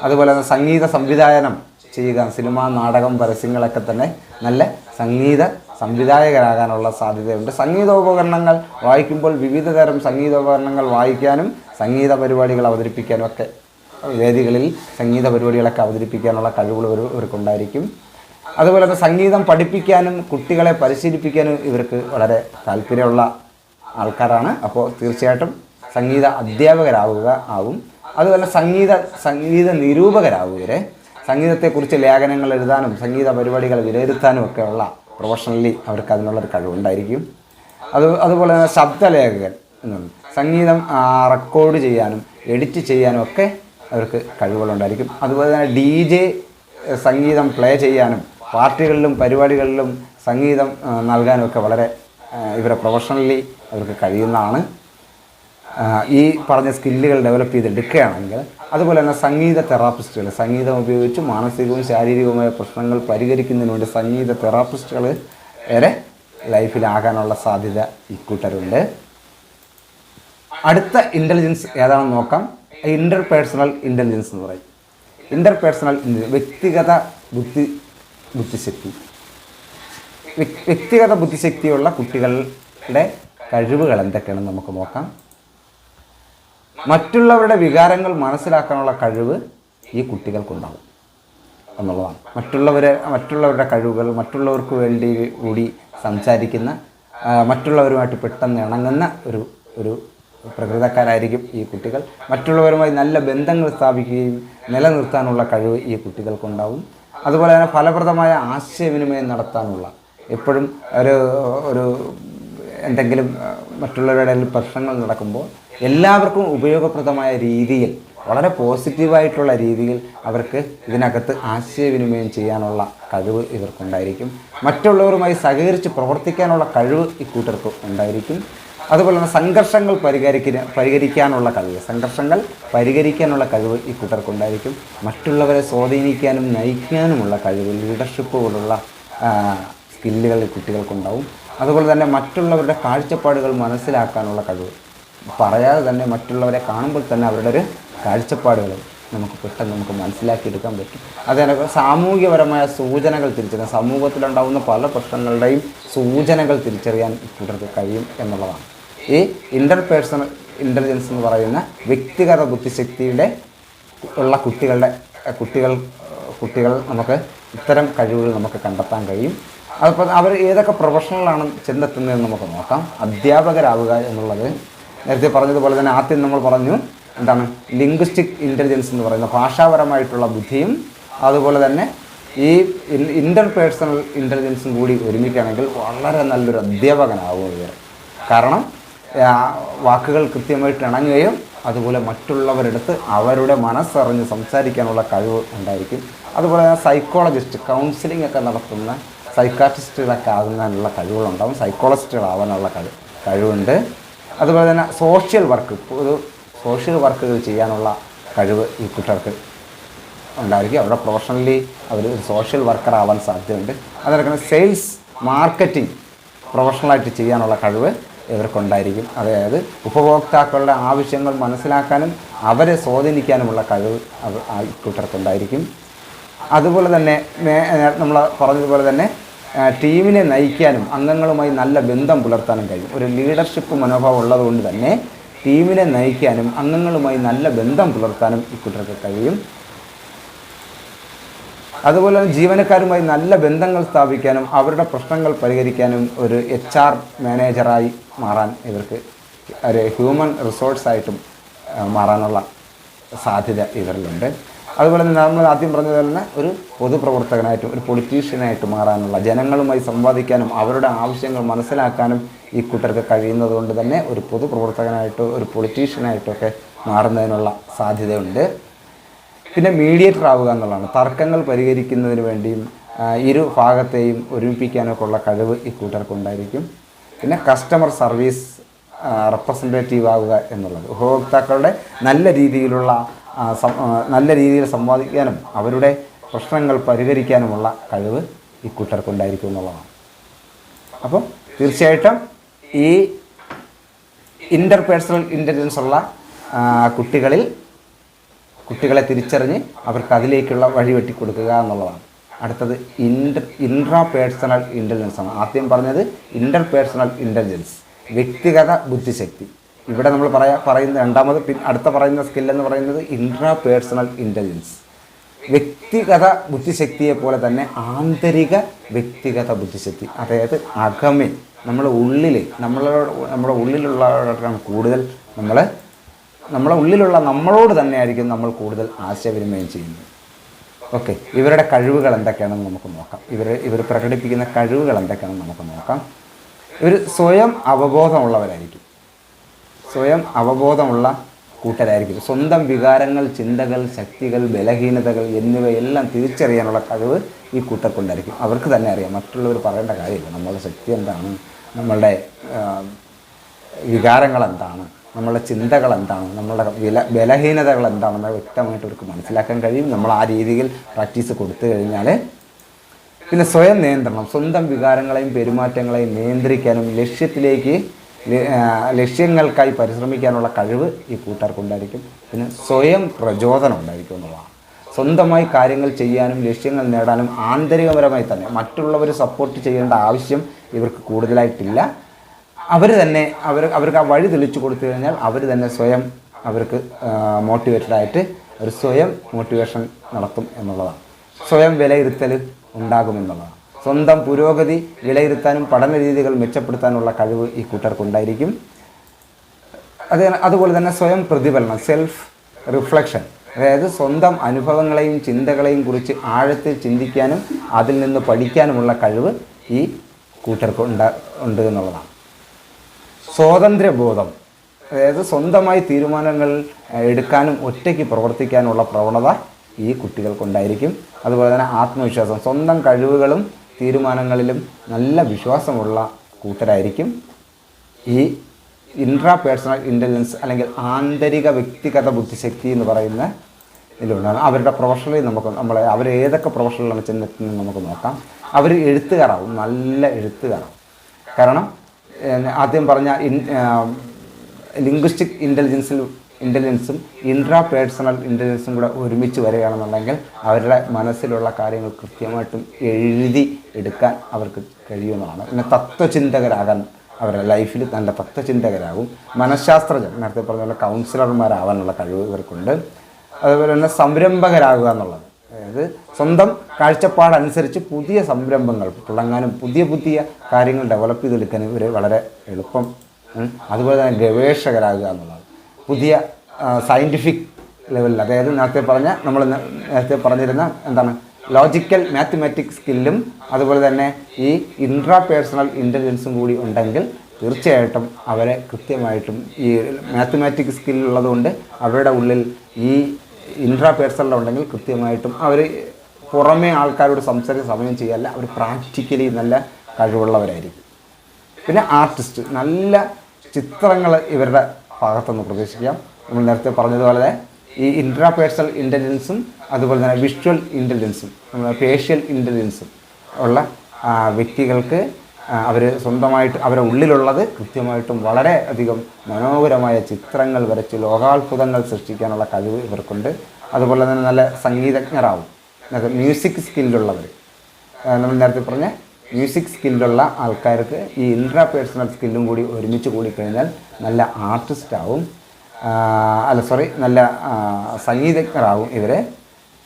അതുപോലെ തന്നെ സംഗീത സംവിധാനം ചെയ്യുക, സിനിമ, നാടകം, പരസ്യങ്ങളൊക്കെ തന്നെ നല്ല സംഗീത സംവിധായകരാകാനുള്ള സാധ്യതയുണ്ട്. സംഗീതോപകരണങ്ങൾ വായിക്കുമ്പോൾ വിവിധ തരം സംഗീതോപകരണങ്ങൾ വായിക്കാനും സംഗീത പരിപാടികൾ അവതരിപ്പിക്കാനും ഒക്കെ വേദികളിൽ സംഗീത പരിപാടികളൊക്കെ അവതരിപ്പിക്കാനുള്ള കഴിവുകൾ ഇവർക്കുണ്ടായിരിക്കും. അതുപോലെ തന്നെ സംഗീതം പഠിപ്പിക്കാനും കുട്ടികളെ പരിശീലിപ്പിക്കാനും ഇവർക്ക് വളരെ താല്പര്യമുള്ള ആൾക്കാരാണ്. അപ്പോൾ തീർച്ചയായിട്ടും സംഗീത ആവും. അതുപോലെ സംഗീത നിരൂപകരാകുവരെ സംഗീതത്തെക്കുറിച്ച് ലേഖനങ്ങൾ എഴുതാനും സംഗീത പരിപാടികൾ വിലയിരുത്താനും ഒക്കെയുള്ള പ്രൊഫഷണലി അവർക്ക് അതിനുള്ളൊരു കഴിവുണ്ടായിരിക്കും. അതുപോലെ തന്നെ ശബ്ദലേഖകൻ എന്നുണ്ട്. സംഗീതം റെക്കോർഡ് ചെയ്യാനും എഡിറ്റ് ചെയ്യാനും ഒക്കെ അവർക്ക് കഴിവുകളുണ്ടായിരിക്കും. അതുപോലെ തന്നെ DJ സംഗീതം പ്ലേ ചെയ്യാനും പാർട്ടികളിലും പരിപാടികളിലും സംഗീതം നൽകാനും ഒക്കെ വളരെ ഇവരെ പ്രൊഫഷണലി അവർക്ക് കഴിയുന്നതാണ്. ഈ പറഞ്ഞ സ്കില്ലുകൾ ഡെവലപ്പ് ചെയ്തെടുക്കുകയാണെങ്കിൽ. അതുപോലെ തന്നെ സംഗീത തെറാപ്പിസ്റ്റുകൾ, സംഗീതം ഉപയോഗിച്ച് മാനസികവും ശാരീരികവുമായ പ്രശ്നങ്ങൾ പരിഹരിക്കുന്നതിന് വേണ്ടി സംഗീത തെറാപ്പിസ്റ്റുകൾ വരെ ലൈഫിലാകാനുള്ള സാധ്യത ഇക്കൂട്ടരുണ്ട്. അടുത്ത ഇൻ്റലിജൻസ് ഏതാണെന്ന് നോക്കാം. ഇൻ്റർപേഴ്സണൽ ഇൻ്റലിജൻസ് എന്ന് പറയും. ഇൻ്റർപേഴ്സണൽ വ്യക്തിഗത ബുദ്ധിശക്തി. വ്യക്തിഗത ബുദ്ധിശക്തിയുള്ള കുട്ടികളുടെ കഴിവുകൾ എന്തൊക്കെയാണെന്ന് നമുക്ക് നോക്കാം. മറ്റുള്ളവരുടെ വികാരങ്ങൾ മനസ്സിലാക്കാനുള്ള കഴിവ് ഈ കുട്ടികൾക്കുണ്ടാകും എന്നുള്ളതാണ്. മറ്റുള്ളവരുടെ കഴിവുകൾ, മറ്റുള്ളവർക്ക് വേണ്ടി കൂടി സംസാരിക്കുന്ന, മറ്റുള്ളവരുമായിട്ട് പെട്ടെന്ന് ഇണങ്ങുന്ന ഒരു പ്രകൃതക്കാരായിരിക്കും ഈ കുട്ടികൾ. മറ്റുള്ളവരുമായി നല്ല ബന്ധങ്ങൾ സ്ഥാപിക്കുകയും നിലനിർത്താനുള്ള കഴിവ് ഈ കുട്ടികൾക്കുണ്ടാവും. അതുപോലെ തന്നെ ഫലപ്രദമായ ആശയവിനിമയം നടത്താനുള്ള, എപ്പോഴും ഒരു എന്തെങ്കിലും മറ്റുള്ളവരുടെ പ്രശ്നങ്ങൾ നടക്കുമ്പോൾ എല്ലാവർക്കും ഉപയോഗപ്രദമായ രീതിയിൽ, വളരെ പോസിറ്റീവായിട്ടുള്ള രീതിയിൽ അവർക്ക് ഇതിനകത്ത് ആശയവിനിമയം ചെയ്യാനുള്ള കഴിവ് ഇവർക്കുണ്ടായിരിക്കും. മറ്റുള്ളവരുമായി സഹകരിച്ച് പ്രവർത്തിക്കാനുള്ള കഴിവ് ഇക്കൂട്ടർക്ക് ഉണ്ടായിരിക്കും. അതുപോലെ തന്നെ സംഘർഷങ്ങൾ പരിഹരിക്കാനുള്ള കഴിവ് ഈ കൂട്ടർക്കുണ്ടായിരിക്കും. മറ്റുള്ളവരെ സ്വാധീനിക്കാനും നയിക്കാനുമുള്ള കഴിവ്, ലീഡർഷിപ്പ് പോലുള്ള സ്കില്ലുകൾ ഈ കുട്ടികൾക്കുണ്ടാവും. അതുപോലെ തന്നെ മറ്റുള്ളവരുടെ കാഴ്ചപ്പാടുകൾ മനസ്സിലാക്കാനുള്ള കഴിവ്, പറയാതെ തന്നെ മറ്റുള്ളവരെ കാണുമ്പോൾ തന്നെ അവരുടെ ഒരു കാഴ്ചപ്പാടുകൾ നമുക്ക് മനസ്സിലാക്കിയെടുക്കാൻ പറ്റും. അതിനൊക്കെ സാമൂഹ്യപരമായ സൂചനകൾ തിരിച്ചറിയാൻ, സമൂഹത്തിലുണ്ടാകുന്ന പല പ്രശ്നങ്ങളുടെയും സൂചനകൾ തിരിച്ചറിയാൻ ഇക്കൂട്ടർക്ക് കഴിയും എന്നുള്ളതാണ്. ഈ ഇൻ്റർപേഴ്സണൽ ഇൻ്റലിജൻസ് എന്ന് പറയുന്ന വ്യക്തിഗത ബുദ്ധിശക്തിയുടെ ഉള്ള കുട്ടികൾ നമുക്ക് ഇത്തരം കഴിവുകൾ നമുക്ക് കണ്ടെത്താൻ കഴിയും. അതിപ്പോൾ അവർ ഏതൊക്കെ പ്രൊഫഷണലാണ് ചെന്നെത്തുന്നതെന്ന് നമുക്ക് നോക്കാം. അധ്യാപകരാവുക എന്നുള്ളത് നേരത്തെ പറഞ്ഞതുപോലെ തന്നെ ആദ്യം നമ്മൾ പറഞ്ഞു എന്താണ് ലിംഗ്വിസ്റ്റിക് ഇൻ്റലിജൻസ് എന്ന് പറയുന്ന ഭാഷാപരമായിട്ടുള്ള ബുദ്ധിയും അതുപോലെ തന്നെ ഈ ഇൻ്റർപേഴ്സണൽ ഇൻ്റലിജൻസും കൂടി ഒരുമിക്കുകയാണെങ്കിൽ വളരെ നല്ലൊരു അധ്യാപകനാവും ഇവർ. കാരണം വാക്കുകൾ കൃത്യമായിട്ട് ഇണങ്ങുകയും അതുപോലെ മറ്റുള്ളവരെടുത്ത് അവരുടെ മനസ്സറിഞ്ഞ് സംസാരിക്കാനുള്ള കഴിവ് ഉണ്ടായിരിക്കും. അതുപോലെ തന്നെ സൈക്കോളജിസ്റ്റ്, കൗൺസിലിംഗ് ഒക്കെ നടത്തുന്ന സൈക്കാട്രിസ്റ്റുകളൊക്കെ ആകുന്നതിനുള്ള കഴിവുകളുണ്ടാകും. സൈക്കോളജിസ്റ്റുകളാവാനുള്ള കഴിവുണ്ട്. അതുപോലെ തന്നെ സോഷ്യൽ വർക്കുകൾ ചെയ്യാനുള്ള കഴിവ് ഈ കുട്ടികൾക്ക് ഉണ്ടായിരിക്കും. അവരുടെ പ്രൊഫഷണലി അവർ ഒരു സോഷ്യൽ വർക്കർ ആവാൻ സാധ്യതയുണ്ട്. അതുപോലെ സെയിൽസ്, മാർക്കറ്റിംഗ് പ്രൊഫഷണലായിട്ട് ചെയ്യാനുള്ള കഴിവ് ഇവർക്കുണ്ടായിരിക്കും. അതായത് ഉപഭോക്താക്കളുടെ ആവശ്യങ്ങൾ മനസ്സിലാക്കാനും അവരെ സ്വാധീനിക്കാനുമുള്ള കഴിവ് ഈ കൂട്ടർക്കുണ്ടായിരിക്കും. അതുപോലെ തന്നെ നമ്മൾ പറഞ്ഞതുപോലെ തന്നെ ടീമിനെ നയിക്കാനും അംഗങ്ങളുമായി നല്ല ബന്ധം പുലർത്താനും കഴിയും. ഒരു ലീഡർഷിപ്പ് മനോഭാവം ഉള്ളതുകൊണ്ട് തന്നെ ടീമിനെ നയിക്കാനും അംഗങ്ങളുമായി നല്ല ബന്ധം പുലർത്താനും ഈ കൂട്ടർക്ക് കഴിയും. അതുപോലെ തന്നെ ജീവനക്കാരുമായി നല്ല ബന്ധങ്ങൾ സ്ഥാപിക്കാനും അവരുടെ പ്രശ്നങ്ങൾ പരിഹരിക്കാനും ഒരു HR മാനേജറായി മാറാൻ ഇവർക്ക് ഒരു ഹ്യൂമൻ റിസോഴ്സായിട്ടും മാറാനുള്ള സാധ്യത ഇവരിലുണ്ട്. അതുപോലെ തന്നെ നമ്മൾ ആദ്യം പറഞ്ഞത് തന്നെ ഒരു പൊതുപ്രവർത്തകനായിട്ടും ഒരു പൊളിറ്റീഷ്യനായിട്ട് മാറാനുള്ള, ജനങ്ങളുമായി സംവാദിക്കാനും അവരുടെ ആവശ്യങ്ങൾ മനസ്സിലാക്കാനും ഈ കൂട്ടർക്ക് കഴിയുന്നത് കൊണ്ട് തന്നെ ഒരു പൊതുപ്രവർത്തകനായിട്ടോ ഒരു പൊളിറ്റീഷ്യനായിട്ടൊക്കെ മാറുന്നതിനുള്ള സാധ്യതയുണ്ട്. പിന്നെ മീഡിയേറ്റർ ആവുക എന്നുള്ളതാണ്. തർക്കങ്ങൾ പരിഹരിക്കുന്നതിന് വേണ്ടിയും ഇരു ഭാഗത്തെയും ഒരുമിപ്പിക്കാനൊക്കെ ഉള്ള കഴിവ് ഈ കൂട്ടർക്കുണ്ടായിരിക്കും. പിന്നെ കസ്റ്റമർ സർവീസ് റെപ്രസെൻറ്റേറ്റീവ് ആവുക എന്നുള്ളത്, ഉപഭോക്താക്കളുടെ നല്ല രീതിയിൽ സംവാദിക്കാനും അവരുടെ പ്രശ്നങ്ങൾ പരിഹരിക്കാനുമുള്ള കഴിവ് ഈ കൂട്ടർക്കുണ്ടായിരിക്കും എന്നുള്ളതാണ്. അപ്പം തീർച്ചയായിട്ടും ഈ ഇൻ്റർപേഴ്സണൽ ഇൻ്റലിജൻസ് ഉള്ള കുട്ടികളെ തിരിച്ചറിഞ്ഞ് അവർക്ക് അതിലേക്കുള്ള വഴി വെട്ടിക്കൊടുക്കുക എന്നുള്ളതാണ്. അടുത്തത് ഇൻട്രാപേഴ്സണൽ ഇൻ്റലിജൻസ് ആണ്. ആദ്യം പറഞ്ഞത് ഇൻ്റർപേഴ്സണൽ ഇൻ്റലിജൻസ്, വ്യക്തിഗത ബുദ്ധിശക്തി. ഇവിടെ നമ്മൾ പറയുന്ന രണ്ടാമത് അടുത്ത പറയുന്ന സ്കില്ലെന്ന് പറയുന്നത് ഇൻട്രാപേഴ്സണൽ ഇൻ്റലിജൻസ്. വ്യക്തിഗത ബുദ്ധിശക്തിയെ പോലെ തന്നെ ആന്തരിക വ്യക്തിഗത ബുദ്ധിശക്തി, അതായത് അകമേ നമ്മുടെ ഉള്ളിലുള്ളവരാണ് കൂടുതൽ നമ്മളെ ഉള്ളിലുള്ള നമ്മളോട് തന്നെയായിരിക്കും നമ്മൾ കൂടുതൽ ആശയവിനിമയം ചെയ്യുന്നത്. ഓക്കെ, ഇവരുടെ കഴിവുകൾ എന്തൊക്കെയാണെന്ന് നമുക്ക് നോക്കാം. ഇവർ പ്രകടിപ്പിക്കുന്ന കഴിവുകൾ എന്തൊക്കെയാണെന്ന് നമുക്ക് നോക്കാം. ഇവർ സ്വയം അവബോധമുള്ള കൂട്ടരായിരിക്കും. സ്വന്തം വികാരങ്ങൾ, ചിന്തകൾ, ശക്തികൾ, ബലഹീനതകൾ എന്നിവയെല്ലാം തിരിച്ചറിയാനുള്ള കഴിവ് ഈ കൂട്ടർക്കുണ്ടായിരിക്കും. അവർക്ക് തന്നെ അറിയാം, മറ്റുള്ളവർ പറയേണ്ട കാര്യമില്ല. നമ്മളുടെ ശക്തി എന്താണ്, നമ്മളുടെ വികാരങ്ങൾ എന്താണ്, നമ്മളുടെ ചിന്തകൾ എന്താണ്, നമ്മളുടെ ബലഹീനതകൾ എന്താണെന്ന് വ്യക്തമായിട്ട് അവർക്ക് മനസ്സിലാക്കാൻ കഴിയും നമ്മൾ ആ രീതിയിൽ പ്രാക്ടീസ് കൊടുത്തു കഴിഞ്ഞാൽ. പിന്നെ സ്വയം നിയന്ത്രണം, സ്വന്തം വികാരങ്ങളെയും പെരുമാറ്റങ്ങളെയും നിയന്ത്രിക്കാനും ലക്ഷ്യങ്ങൾക്കായി പരിശ്രമിക്കാനുള്ള കഴിവ് ഈ കൂട്ടർക്കുണ്ടായിരിക്കും. പിന്നെ സ്വയം പ്രചോദനം ഉണ്ടായിരിക്കും എന്നുള്ളതാണ്. സ്വന്തമായി കാര്യങ്ങൾ ചെയ്യാനും ലക്ഷ്യങ്ങൾ നേടാനും ആന്തരികപരമായി തന്നെ മറ്റുള്ളവർ സപ്പോർട്ട് ചെയ്യേണ്ട ആവശ്യം ഇവർക്ക് കൂടുതലായിട്ടില്ല. അവർക്ക് ആ വഴി തെളിച്ചു കൊടുത്തു കഴിഞ്ഞാൽ അവർ തന്നെ സ്വയം അവർക്ക് മോട്ടിവേറ്റഡായിട്ട് ഒരു സ്വയം മോട്ടിവേഷൻ നടത്തും എന്നുള്ളതാണ്. സ്വയം വിലയിരുത്തൽ ഉണ്ടാകുമെന്നുള്ളതാണ്. സ്വന്തം പുരോഗതി വിലയിരുത്താനും പഠന രീതികൾ മെച്ചപ്പെടുത്താനുള്ള കഴിവ് ഈ കൂട്ടർക്കുണ്ടായിരിക്കും. അതുപോലെ തന്നെ സ്വയം പ്രതിഫലനം, സെൽഫ് റിഫ്ലക്ഷൻ, അതായത് സ്വന്തം അനുഭവങ്ങളെയും ചിന്തകളെയും കുറിച്ച് ആഴത്തിൽ ചിന്തിക്കാനും അതിൽ നിന്ന് പഠിക്കാനുമുള്ള കഴിവ് ഈ കൂട്ടർക്ക് ഉണ്ട് എന്നുള്ളതാണ്. സ്വാതന്ത്ര്യബോധം, അതായത് സ്വന്തമായി തീരുമാനങ്ങൾ എടുക്കാനും ഒറ്റയ്ക്ക് പ്രവർത്തിക്കാനുള്ള പ്രവണത ഈ കുട്ടികൾക്കുണ്ടായിരിക്കും. അതുപോലെ തന്നെ ആത്മവിശ്വാസം, സ്വന്തം കഴിവുകളും തീരുമാനങ്ങളിലും നല്ല വിശ്വാസമുള്ള കൂട്ടരായിരിക്കും ഈ ഇൻട്രാപേഴ്സണൽ ഇൻ്റലിജൻസ് അല്ലെങ്കിൽ ആന്തരിക വ്യക്തിഗത ബുദ്ധിശക്തി എന്ന് പറയുന്ന ഇതിലുണ്ടാകും. അവരുടെ പ്രൊഫഷണലിൽ അവർ ഏതൊക്കെ പ്രൊഫഷനിലാണ് ചെന്നെത്തുന്നത് നമുക്ക് നോക്കാം. അവർ എഴുത്തുകാരാവും, നല്ല എഴുത്തുകാരാവും. കാരണം ആദ്യം പറഞ്ഞ ലിംഗ്വിസ്റ്റിക് ഇൻ്റലിജൻസും ഇൻട്രാപേഴ്സണൽ ഇൻ്റലിജൻസും കൂടെ ഒരുമിച്ച് വരികയാണെന്നുണ്ടെങ്കിൽ അവരുടെ മനസ്സിലുള്ള കാര്യങ്ങൾ കൃത്യമായിട്ടും എഴുതി എടുക്കാൻ അവർക്ക് കഴിയുന്നതാണ്. പിന്നെ തത്വചിന്തകരാകാൻ അവരുടെ ലൈഫിൽ നല്ല തത്വചിന്തകരാകും. മനഃശാസ്ത്രജ്ഞർ, നേരത്തെ പറഞ്ഞ പോലെ കൗൺസിലർമാരാവാനുള്ള കഴിവ് ഇവർക്കുണ്ട്. അതുപോലെ തന്നെ സംരംഭകരാകുക എന്നുള്ളത്, അതായത് സ്വന്തം കാഴ്ചപ്പാടനുസരിച്ച് പുതിയ സംരംഭങ്ങൾ തുടങ്ങാനും പുതിയ കാര്യങ്ങൾ ഡെവലപ്പ് ചെയ്തെടുക്കാനും ഇവർ വളരെ എളുപ്പം. അതുപോലെ തന്നെ ഗവേഷകരാകുക എന്നുള്ളത്, പുതിയ സയൻറ്റിഫിക് ലെവലിൽ, അതായത് നമ്മൾ നേരത്തെ പറഞ്ഞിരുന്ന ലോജിക്കൽ മാത്തമാറ്റിക്സ് സ്കില്ലും അതുപോലെ തന്നെ ഈ ഇൻട്രാപേഴ്സണൽ ഇൻ്റലിജൻസും കൂടി ഉണ്ടെങ്കിൽ തീർച്ചയായിട്ടും അവരെ കൃത്യമായിട്ടും ഈ മാത്തമാറ്റിക്സ് സ്കില്ലുള്ളതുകൊണ്ട് അവരുടെ ഉള്ളിൽ ഈ ഇൻട്രാപേഴ്സണലുണ്ടെങ്കിൽ കൃത്യമായിട്ടും അവർ പുറമേ ആൾക്കാരോട് സംസാരിച്ച് സമയം ചെയ്യല്ല, അവർ പ്രാക്ടിക്കലി നല്ല കഴിവുള്ളവരായിരിക്കും. പിന്നെ ആർട്ടിസ്റ്റ്, നല്ല ചിത്രങ്ങൾ ഇവരുടെ ഭാഗത്തുനിന്ന് പ്രതീക്ഷിക്കാം. നമ്മൾ നേരത്തെ പറഞ്ഞതുപോലെ ഈ ഇൻട്രാപേഴ്സണൽ ഇൻ്റലിജൻസും അതുപോലെ തന്നെ വിഷ്വൽ ഇൻ്റലിജൻസും ഫേഷ്യൽ ഇൻ്റലിജൻസും ഉള്ള വ്യക്തികൾക്ക് അവർ സ്വന്തമായിട്ട് അവരുടെ ഉള്ളിലുള്ളത് കൃത്യമായിട്ടും വളരെ അധികം മനോഹരമായ ചിത്രങ്ങൾ വരച്ച് ലോകാത്ഭുതങ്ങൾ സൃഷ്ടിക്കാനുള്ള കഴിവ് ഇവർക്കുണ്ട്. അതുപോലെ തന്നെ നല്ല സംഗീതജ്ഞരാകും. മ്യൂസിക് സ്കില്ലുള്ളവർ, നമ്മൾ നേരത്തെ പറഞ്ഞ മ്യൂസിക് സ്കില്ലുള്ള ആൾക്കാർക്ക് ഈ ഇൻട്രാപേഴ്സണൽ സ്കില്ലും കൂടി ഒരുമിച്ച് കൂടിക്കഴിഞ്ഞാൽ നല്ല ആർട്ടിസ്റ്റാവും, നല്ല സംഗീതജ്ഞരാകും ഇവർ.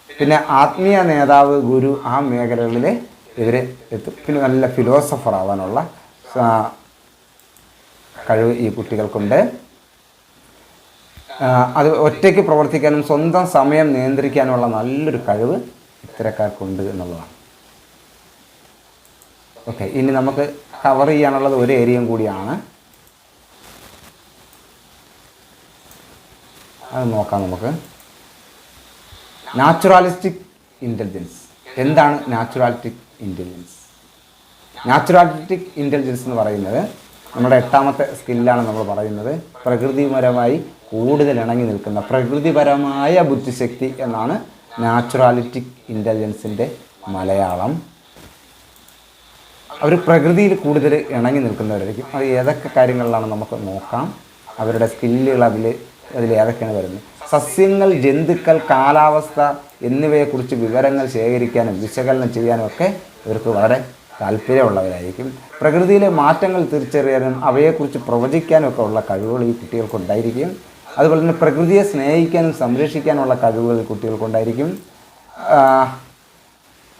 പിന്നെ ആത്മീയ നേതാവ്, ഗുരു, ആ മേഖലകളിൽ ഇവർ എത്തും. പിന്നെ നല്ല ഫിലോസഫർ ആവാനുള്ള കഴിവ് ഈ കുട്ടികൾക്കുണ്ട്. അത് ഒറ്റയ്ക്ക് പ്രവർത്തിക്കാനും സ്വന്തം സമയം നിയന്ത്രിക്കാനുമുള്ള നല്ലൊരു കഴിവ് ഇത്തരക്കാർക്കുണ്ട് എന്നുള്ളതാണ്. ഓക്കെ, ഇനി നമുക്ക് കവർ ചെയ്യാനുള്ളത് ഒരു ഏരിയയും കൂടിയാണ്, അത് നോക്കാം നമുക്ക്. നാച്ചുറാലിസ്റ്റിക് ഇൻ്റലിജൻസ്. എന്താണ് നാച്ചുറാലിസ്റ്റിക് ഇൻ്റലിജൻസ്? നാച്ചുറാലിസ്റ്റിക് ഇൻ്റലിജൻസ് എന്ന് പറയുന്നത് നമ്മുടെ 8ാമത്തെ സ്കില്ലാണ് നമ്മൾ പറയുന്നത്. പ്രകൃതിപരമായി കൂടുതൽ ഇണങ്ങി നിൽക്കുന്ന പ്രകൃതിപരമായ ബുദ്ധിശക്തി എന്നാണ് നാച്ചുറാലിസ്റ്റിക് ഇൻ്റലിജൻസിൻ്റെ മലയാളം. അവർ പ്രകൃതിയിൽ കൂടുതൽ ഇണങ്ങി നിൽക്കുന്നവരായിരിക്കും. അത് ഏതൊക്കെ കാര്യങ്ങളിലാണ് നമുക്ക് നോക്കാം. അവരുടെ സ്കില്ലുകൾ അതിൽ ഏതൊക്കെയാണ് വരുന്നത്. സസ്യങ്ങൾ, ജന്തുക്കൾ, കാലാവസ്ഥ എന്നിവയെക്കുറിച്ച് വിവരങ്ങൾ ശേഖരിക്കാനും വിശകലനം ചെയ്യാനും ഒക്കെ ഇവർക്ക് വളരെ താല്പര്യമുള്ളവരായിരിക്കും. പ്രകൃതിയിലെ മാറ്റങ്ങൾ തിരിച്ചറിയാനും അവയെക്കുറിച്ച് പ്രവചിക്കാനും ഒക്കെ ഉള്ള കഴിവുകൾ ഈ കുട്ടികൾക്കുണ്ടായിരിക്കും. അതുപോലെ തന്നെ പ്രകൃതിയെ സ്നേഹിക്കാനും സംരക്ഷിക്കാനുള്ള കഴിവുകൾ കുട്ടികൾക്കുണ്ടായിരിക്കും.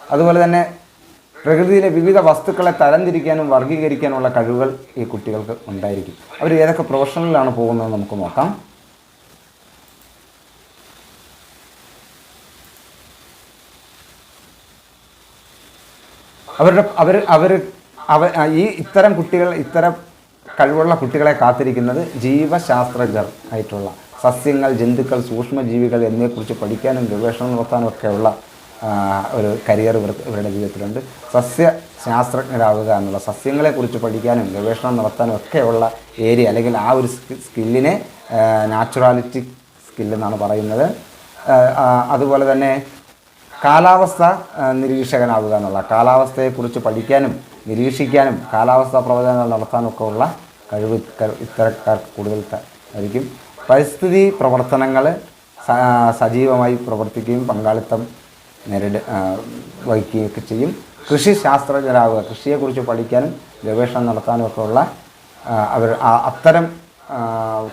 അതുപോലെ തന്നെ പ്രകൃതിയിലെ വിവിധ വസ്തുക്കളെ തരംതിരിക്കാനും വർഗീകരിക്കാനുള്ള കഴിവുകൾ ഈ കുട്ടികൾക്ക് ഉണ്ടായിരിക്കും. അവർ ഏതൊക്കെ പ്രൊഫഷണലിലാണ് പോകുന്നത് നമുക്ക് നോക്കാം. ഇത്തരം കഴിവുള്ള കുട്ടികളെ കാത്തിരിക്കുന്നത് ജീവശാസ്ത്രജ്ഞർ ആയിട്ടുള്ള സസ്യങ്ങൾ, ജന്തുക്കൾ, സൂക്ഷ്മജീവികൾ എന്നിവയെക്കുറിച്ച് പഠിക്കാനും ഗവേഷണം നടത്താനും ഒക്കെയുള്ള ഒരു കരിയർ ഇവരുടെ ജീവിതത്തിലുണ്ട്. സസ്യശാസ്ത്രജ്ഞരാവുക എന്നുള്ള, സസ്യങ്ങളെക്കുറിച്ച് പഠിക്കാനും ഗവേഷണം നടത്താനും ഒക്കെയുള്ള ഏരിയ അല്ലെങ്കിൽ ആ ഒരു സ്കില്ലിനെ നാച്ചുറാലിസ്റ്റിക് സ്കില്ലെന്നാണ് പറയുന്നത്. അതുപോലെ തന്നെ കാലാവസ്ഥ നിരീക്ഷകനാവുക എന്നുള്ള, കാലാവസ്ഥയെക്കുറിച്ച് പഠിക്കാനും നിരീക്ഷിക്കാനും കാലാവസ്ഥാ പ്രവചനങ്ങൾ നടത്താനൊക്കെ ഉള്ള കഴിവ് ഇത്തരക്കാർക്ക് കൂടുതൽ ആയിരിക്കും. പരിസ്ഥിതി പ്രവർത്തനങ്ങൾ സജീവമായി പ്രവർത്തിക്കുകയും പങ്കാളിത്തം വഹിക്കുകയൊക്കെ ചെയ്യും. കൃഷി ശാസ്ത്രജ്ഞരാവുക, കൃഷിയെക്കുറിച്ച് പഠിക്കാനും ഗവേഷണം നടത്താനും ഒക്കെ ഉള്ള അത്തരം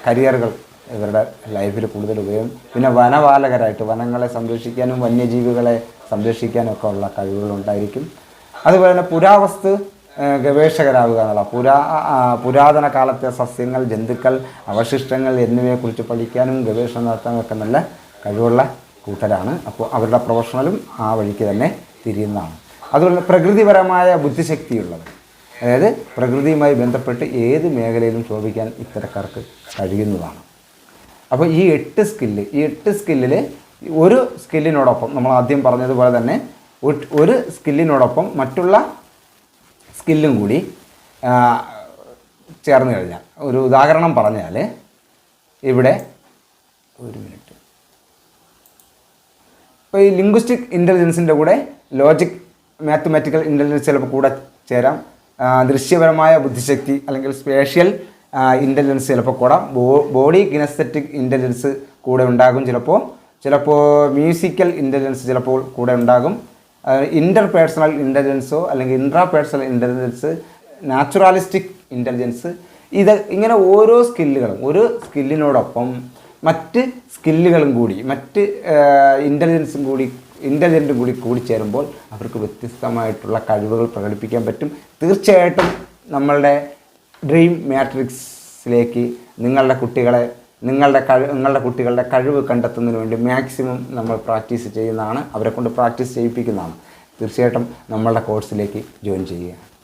കരിയറുകൾ ഇവരുടെ ലൈഫിൽ കൂടുതൽ ഉപയോഗം. പിന്നെ വനപാലകരായിട്ട് വനങ്ങളെ സംരക്ഷിക്കാനും വന്യജീവികളെ സംരക്ഷിക്കാനും ഒക്കെ ഉള്ള കഴിവുകളുണ്ടായിരിക്കും. അതുപോലെ തന്നെ പുരാവസ്തു ഗവേഷകരാവുക എന്നുള്ള, പുരാതന കാലത്തെ സസ്യങ്ങൾ, ജന്തുക്കൾ, അവശിഷ്ടങ്ങൾ എന്നിവയെക്കുറിച്ച് പഠിക്കാനും ഗവേഷണം നടത്താനും ഒക്കെ നല്ല കഴിവുള്ള കൂട്ടരാണ്. അപ്പോൾ അവരുടെ പ്രൊഫഷണലും ആ വഴിക്ക് തന്നെ തിരിയുന്നതാണ്. അതുപോലെ പ്രകൃതിപരമായ ബുദ്ധിശക്തിയുള്ളത്, അതായത് പ്രകൃതിയുമായി ബന്ധപ്പെട്ട് ഏത് മേഖലയിലും ശോഭിക്കാൻ ഇത്തരക്കാർക്ക് കഴിയുന്നതാണ്. അപ്പോൾ ഈ 8 സ്കില്ലിൽ ഒരു സ്കില്ലിനോടൊപ്പം നമ്മൾ ആദ്യം പറഞ്ഞതുപോലെ തന്നെ ഒരു സ്കില്ലിനോടൊപ്പം മറ്റുള്ള സ്കില്ലും കൂടി ചേർന്ന് കഴിഞ്ഞാൽ, ഒരു ഉദാഹരണം പറഞ്ഞാൽ ഇവിടെ ഒരു മിനിറ്റ്, ഇപ്പോൾ ഈ ലിംഗ്വിസ്റ്റിക് ഇൻ്റലിജൻസിൻ്റെ കൂടെ ലോജിക്, മാത്തമാറ്റിക്കൽ ഇൻ്റലിജൻസ് ചിലപ്പോൾ കൂടെ ചേരാം. ദൃശ്യപരമായ ബുദ്ധിശക്തി അല്ലെങ്കിൽ സ്പേഷ്യൽ ഇൻ്റലിജൻസ് ചിലപ്പോൾ കൂടാം. ബോഡി കിനസ്തെറ്റിക് ഇൻ്റലിജൻസ് കൂടെ ഉണ്ടാകും. ചിലപ്പോൾ മ്യൂസിക്കൽ ഇൻ്റലിജൻസ് ചിലപ്പോൾ കൂടെ ഉണ്ടാകും. ഇൻ്റർപേഴ്സണൽ ഇൻ്റലിജൻസോ അല്ലെങ്കിൽ ഇൻട്രാപേഴ്സണൽ ഇൻ്റലിജൻസ്, നാച്ചുറാലിസ്റ്റിക് ഇൻ്റലിജൻസ്, ഇങ്ങനെ ഓരോ സ്കില്ലുകളും, ഒരു സ്കില്ലിനോടൊപ്പം മറ്റ് സ്കില്ലുകളും കൂടി, മറ്റ് ഇൻ്റലിജൻറ്റും കൂടി ചേരുമ്പോൾ അവർക്ക് വ്യത്യസ്തമായിട്ടുള്ള കഴിവുകൾ പ്രകടിപ്പിക്കാൻ പറ്റും. തീർച്ചയായിട്ടും നമ്മളുടെ ഡ്രീം മാട്രിക്സിലേക്ക് നിങ്ങളുടെ കുട്ടികളുടെ കഴിവ് കണ്ടെത്തുന്നതിന് വേണ്ടി മാക്സിമം നമ്മൾ പ്രാക്ടീസ് ചെയ്യുന്നതാണ്, അവരെ കൊണ്ട് പ്രാക്ടീസ് ചെയ്യിപ്പിക്കുന്നതാണ്. തീർച്ചയായിട്ടും നമ്മളുടെ കോഴ്സിലേക്ക് ജോയിൻ ചെയ്യുക.